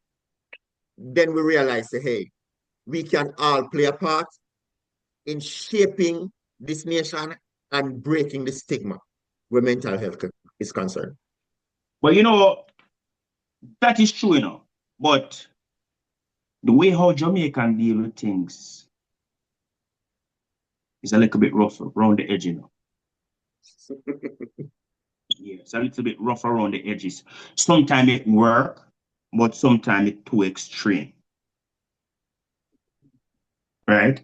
then we realize, hey, we can all play a part in shaping this nation and breaking the stigma where mental health is concerned. Well, That is true, you know. But the way how Jamaican deal with things is a little bit rough around the edge, you know. Yeah, it's a little bit rough around the edges. Sometimes it work, but sometimes it's too extreme. Right?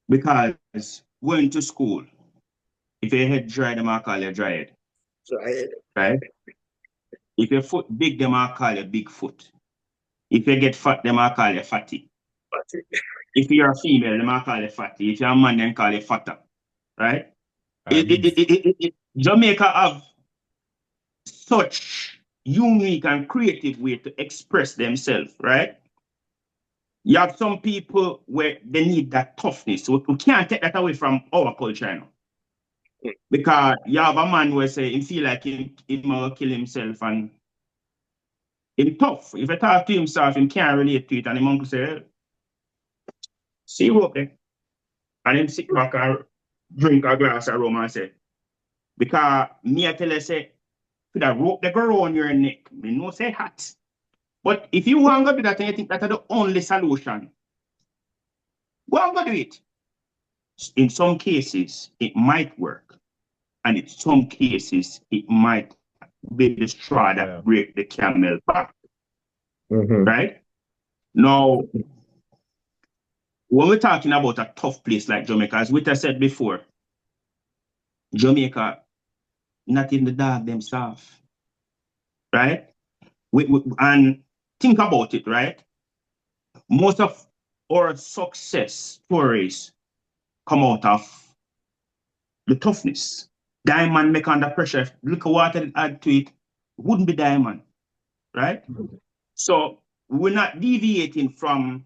Because going to school, if your head dry, them I call you dry head. Right? If your foot big, them I call you big foot. If you get fat, them I call you fatty. If you're a female, them I call you fatty. If you're a man, then call you fatter. Right? Jamaica have such unique and creative way to express themselves, right? You have some people where they need that toughness. We can't take that away from our culture, you know? Because you have a man who say he feel like he will kill himself and he's tough. If he talk to himself, he can't relate to it. And his uncle say, see you up there. And him sit back and drink a glass of rum and say, because me I tell you, say, for that rope they go around your neck, me no say hot. But if you want to do that and you think that's the only solution, go and go do it. In some cases, it might work. And in some cases, it might be the straw that break the camel back. Right? Now, when we're talking about a tough place like Jamaica, as we said before, Jamaica, not in the dog themselves. Right? And think about it, right? Most of our success stories come out of the toughness. Diamond make under pressure. Look at what it add to it. Wouldn't be diamond, right? So we're not deviating from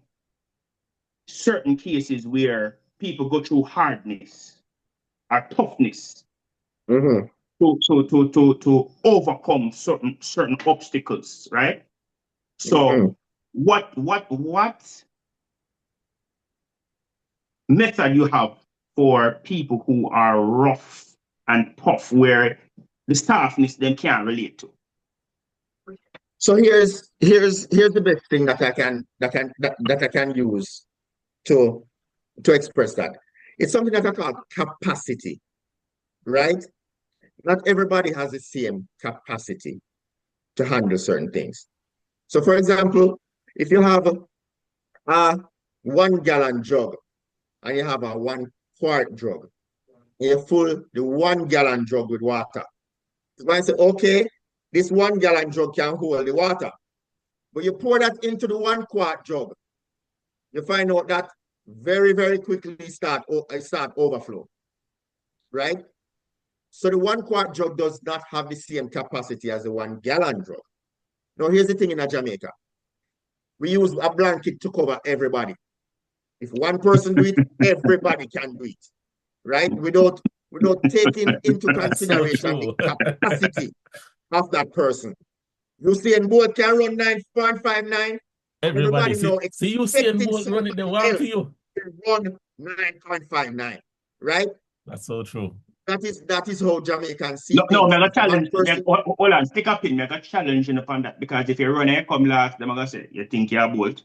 certain cases where people go through hardness or toughness to overcome certain obstacles, right? So what method you have for people who are rough and tough where the softness them can't relate to? So here's the best thing that I can use to express that. It's something that I call capacity, right? Not everybody has the same capacity to handle certain things. So for example, if you have a 1 gallon jug and you have a 1 quart jug, and you fill the 1 gallon jug with water. You might say, okay, this 1 gallon jug can hold the water. But you pour that into the 1 quart jug, you find out that very, very quickly start overflow, right? So the 1 quart jug does not have the same capacity as the 1 gallon jug. Now here's the thing in Jamaica. We use a blanket to cover everybody. If one person do it, everybody can do it, right? Without taking into consideration the capacity of that person. Usain Bolt can run 9.59. Everybody know see Usain Bolt running the one for you. Run 9.59, right? That's so true. That is how Jamaicans see. No, I'm challenge. Hold on, stick up in. I got challenging upon that because if you run and come last, them gonna say you think you're Bolt.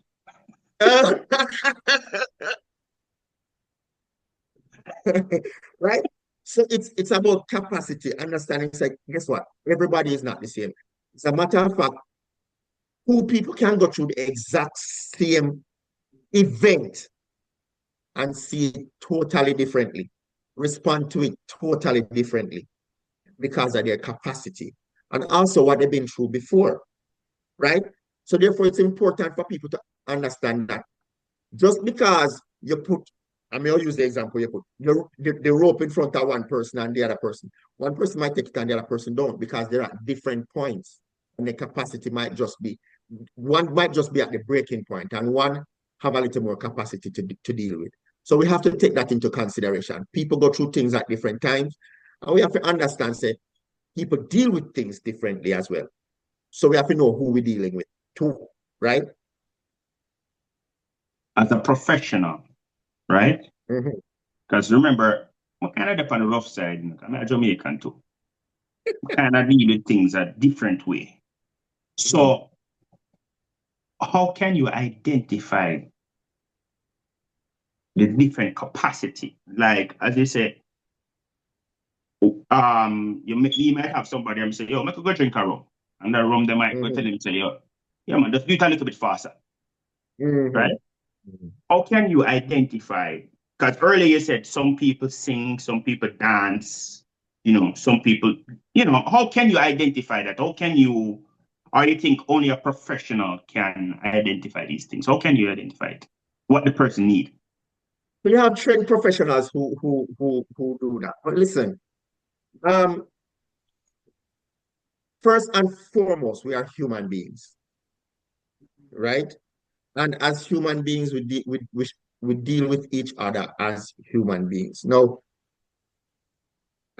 Right? So it's about capacity, understanding. It's like, guess what? Everybody is not the same. It's a matter of fact, two people can go through the exact same event and see it totally differently, respond to it totally differently because of their capacity and also what they've been through before, right? So therefore, it's important for people to understand that just because you put, I may use the example, you put the rope in front of one person and the other person. One person might take it and the other person don't because they're at different points and the capacity might just be, one might just be at the breaking point and one have a little more capacity to deal with. So we have to take that into consideration. People go through things at different times and we have to understand, say, people deal with things differently as well. So we have to know who we're dealing with too, right? As a professional, right? Because remember, I'm kind of up on the rough side. I'm a Jamaican too. We kind of deal with things a different way. So how can you identify the different capacity? Like, as you say, you might have somebody and say, yo, make a go drink a rum. And the rum, they might go tell him, say, yo, yeah, man, just do it a little bit faster. Right? How can you identify? Because earlier you said some people sing, some people dance, some people, how can you identify that? How can you, or you think only a professional can identify these things? How can you identify it? What the person need? We have trained professionals who do that. But listen, first and foremost, we are human beings, right? And as human beings, we deal with each other as human beings. Now,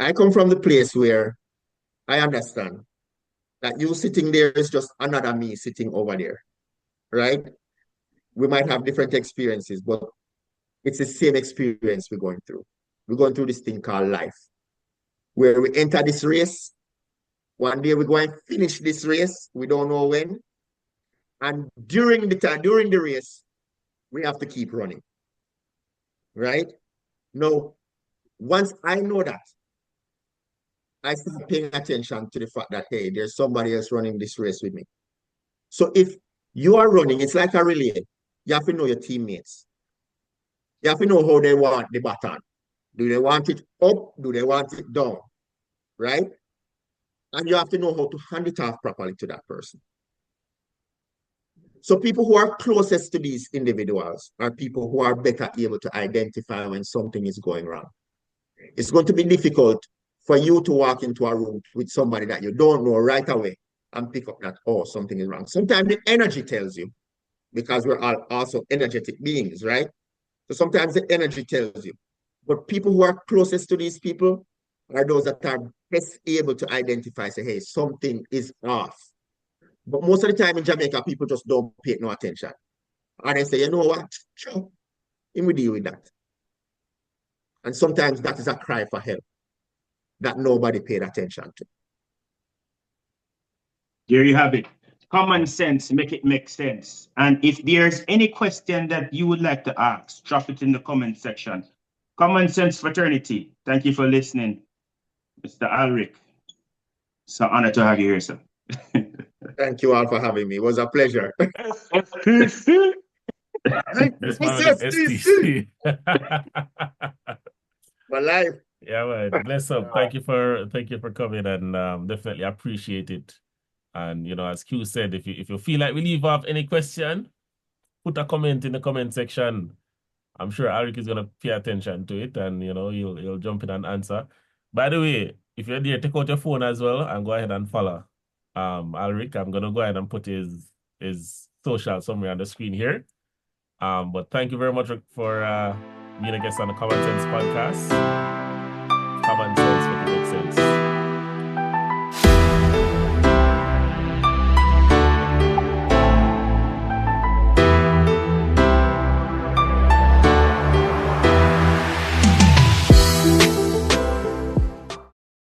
I come from the place where I understand that you sitting there is just another me sitting over there, right? We might have different experiences, but it's the same experience we're going through. We're going through this thing called life, where we enter this race. One day we're going to finish this race. We don't know when. And during the race, we have to keep running, right? Now, once I know that, I start paying attention to the fact that, hey, there's somebody else running this race with me. So if you are running, it's like a relay. You have to know your teammates. You have to know how they want the baton. Do they want it up? Do they want it down? Right? And you have to know how to hand it off properly to that person. So people who are closest to these individuals are people who are better able to identify when something is going wrong. It's going to be difficult for you to walk into a room with somebody that you don't know right away and pick up that, oh, something is wrong. Sometimes the energy tells you, because we're all also energetic beings, right? So sometimes the energy tells you. But people who are closest to these people are those that are best able to identify, say, hey, something is off. But most of the time in Jamaica, people just don't pay no attention. And they say, you know what? Sure, we deal with that. And sometimes that is a cry for help that nobody paid attention to. There you have it. Common sense, make it make sense. And if there's any question that you would like to ask, drop it in the comment section. Kommon Cents Fraternity, thank you for listening. Mr. Alric, it's an honor to have you here, sir. Thank you all for having me. It was a pleasure. STC. My life. Yeah, man. Bless up. Thank you for coming, and definitely appreciate it. And as Q said, if you feel like we leave off any question, put a comment in the comment section. I'm sure Alric is gonna pay attention to it, and he'll jump in and answer. By the way, if you're there, take out your phone as well and go ahead and follow Alric. I'm gonna go ahead and put his social somewhere on the screen here. But thank you very much for being a guest on the Kommon Cents podcast. Kommon Cents, make it make sense.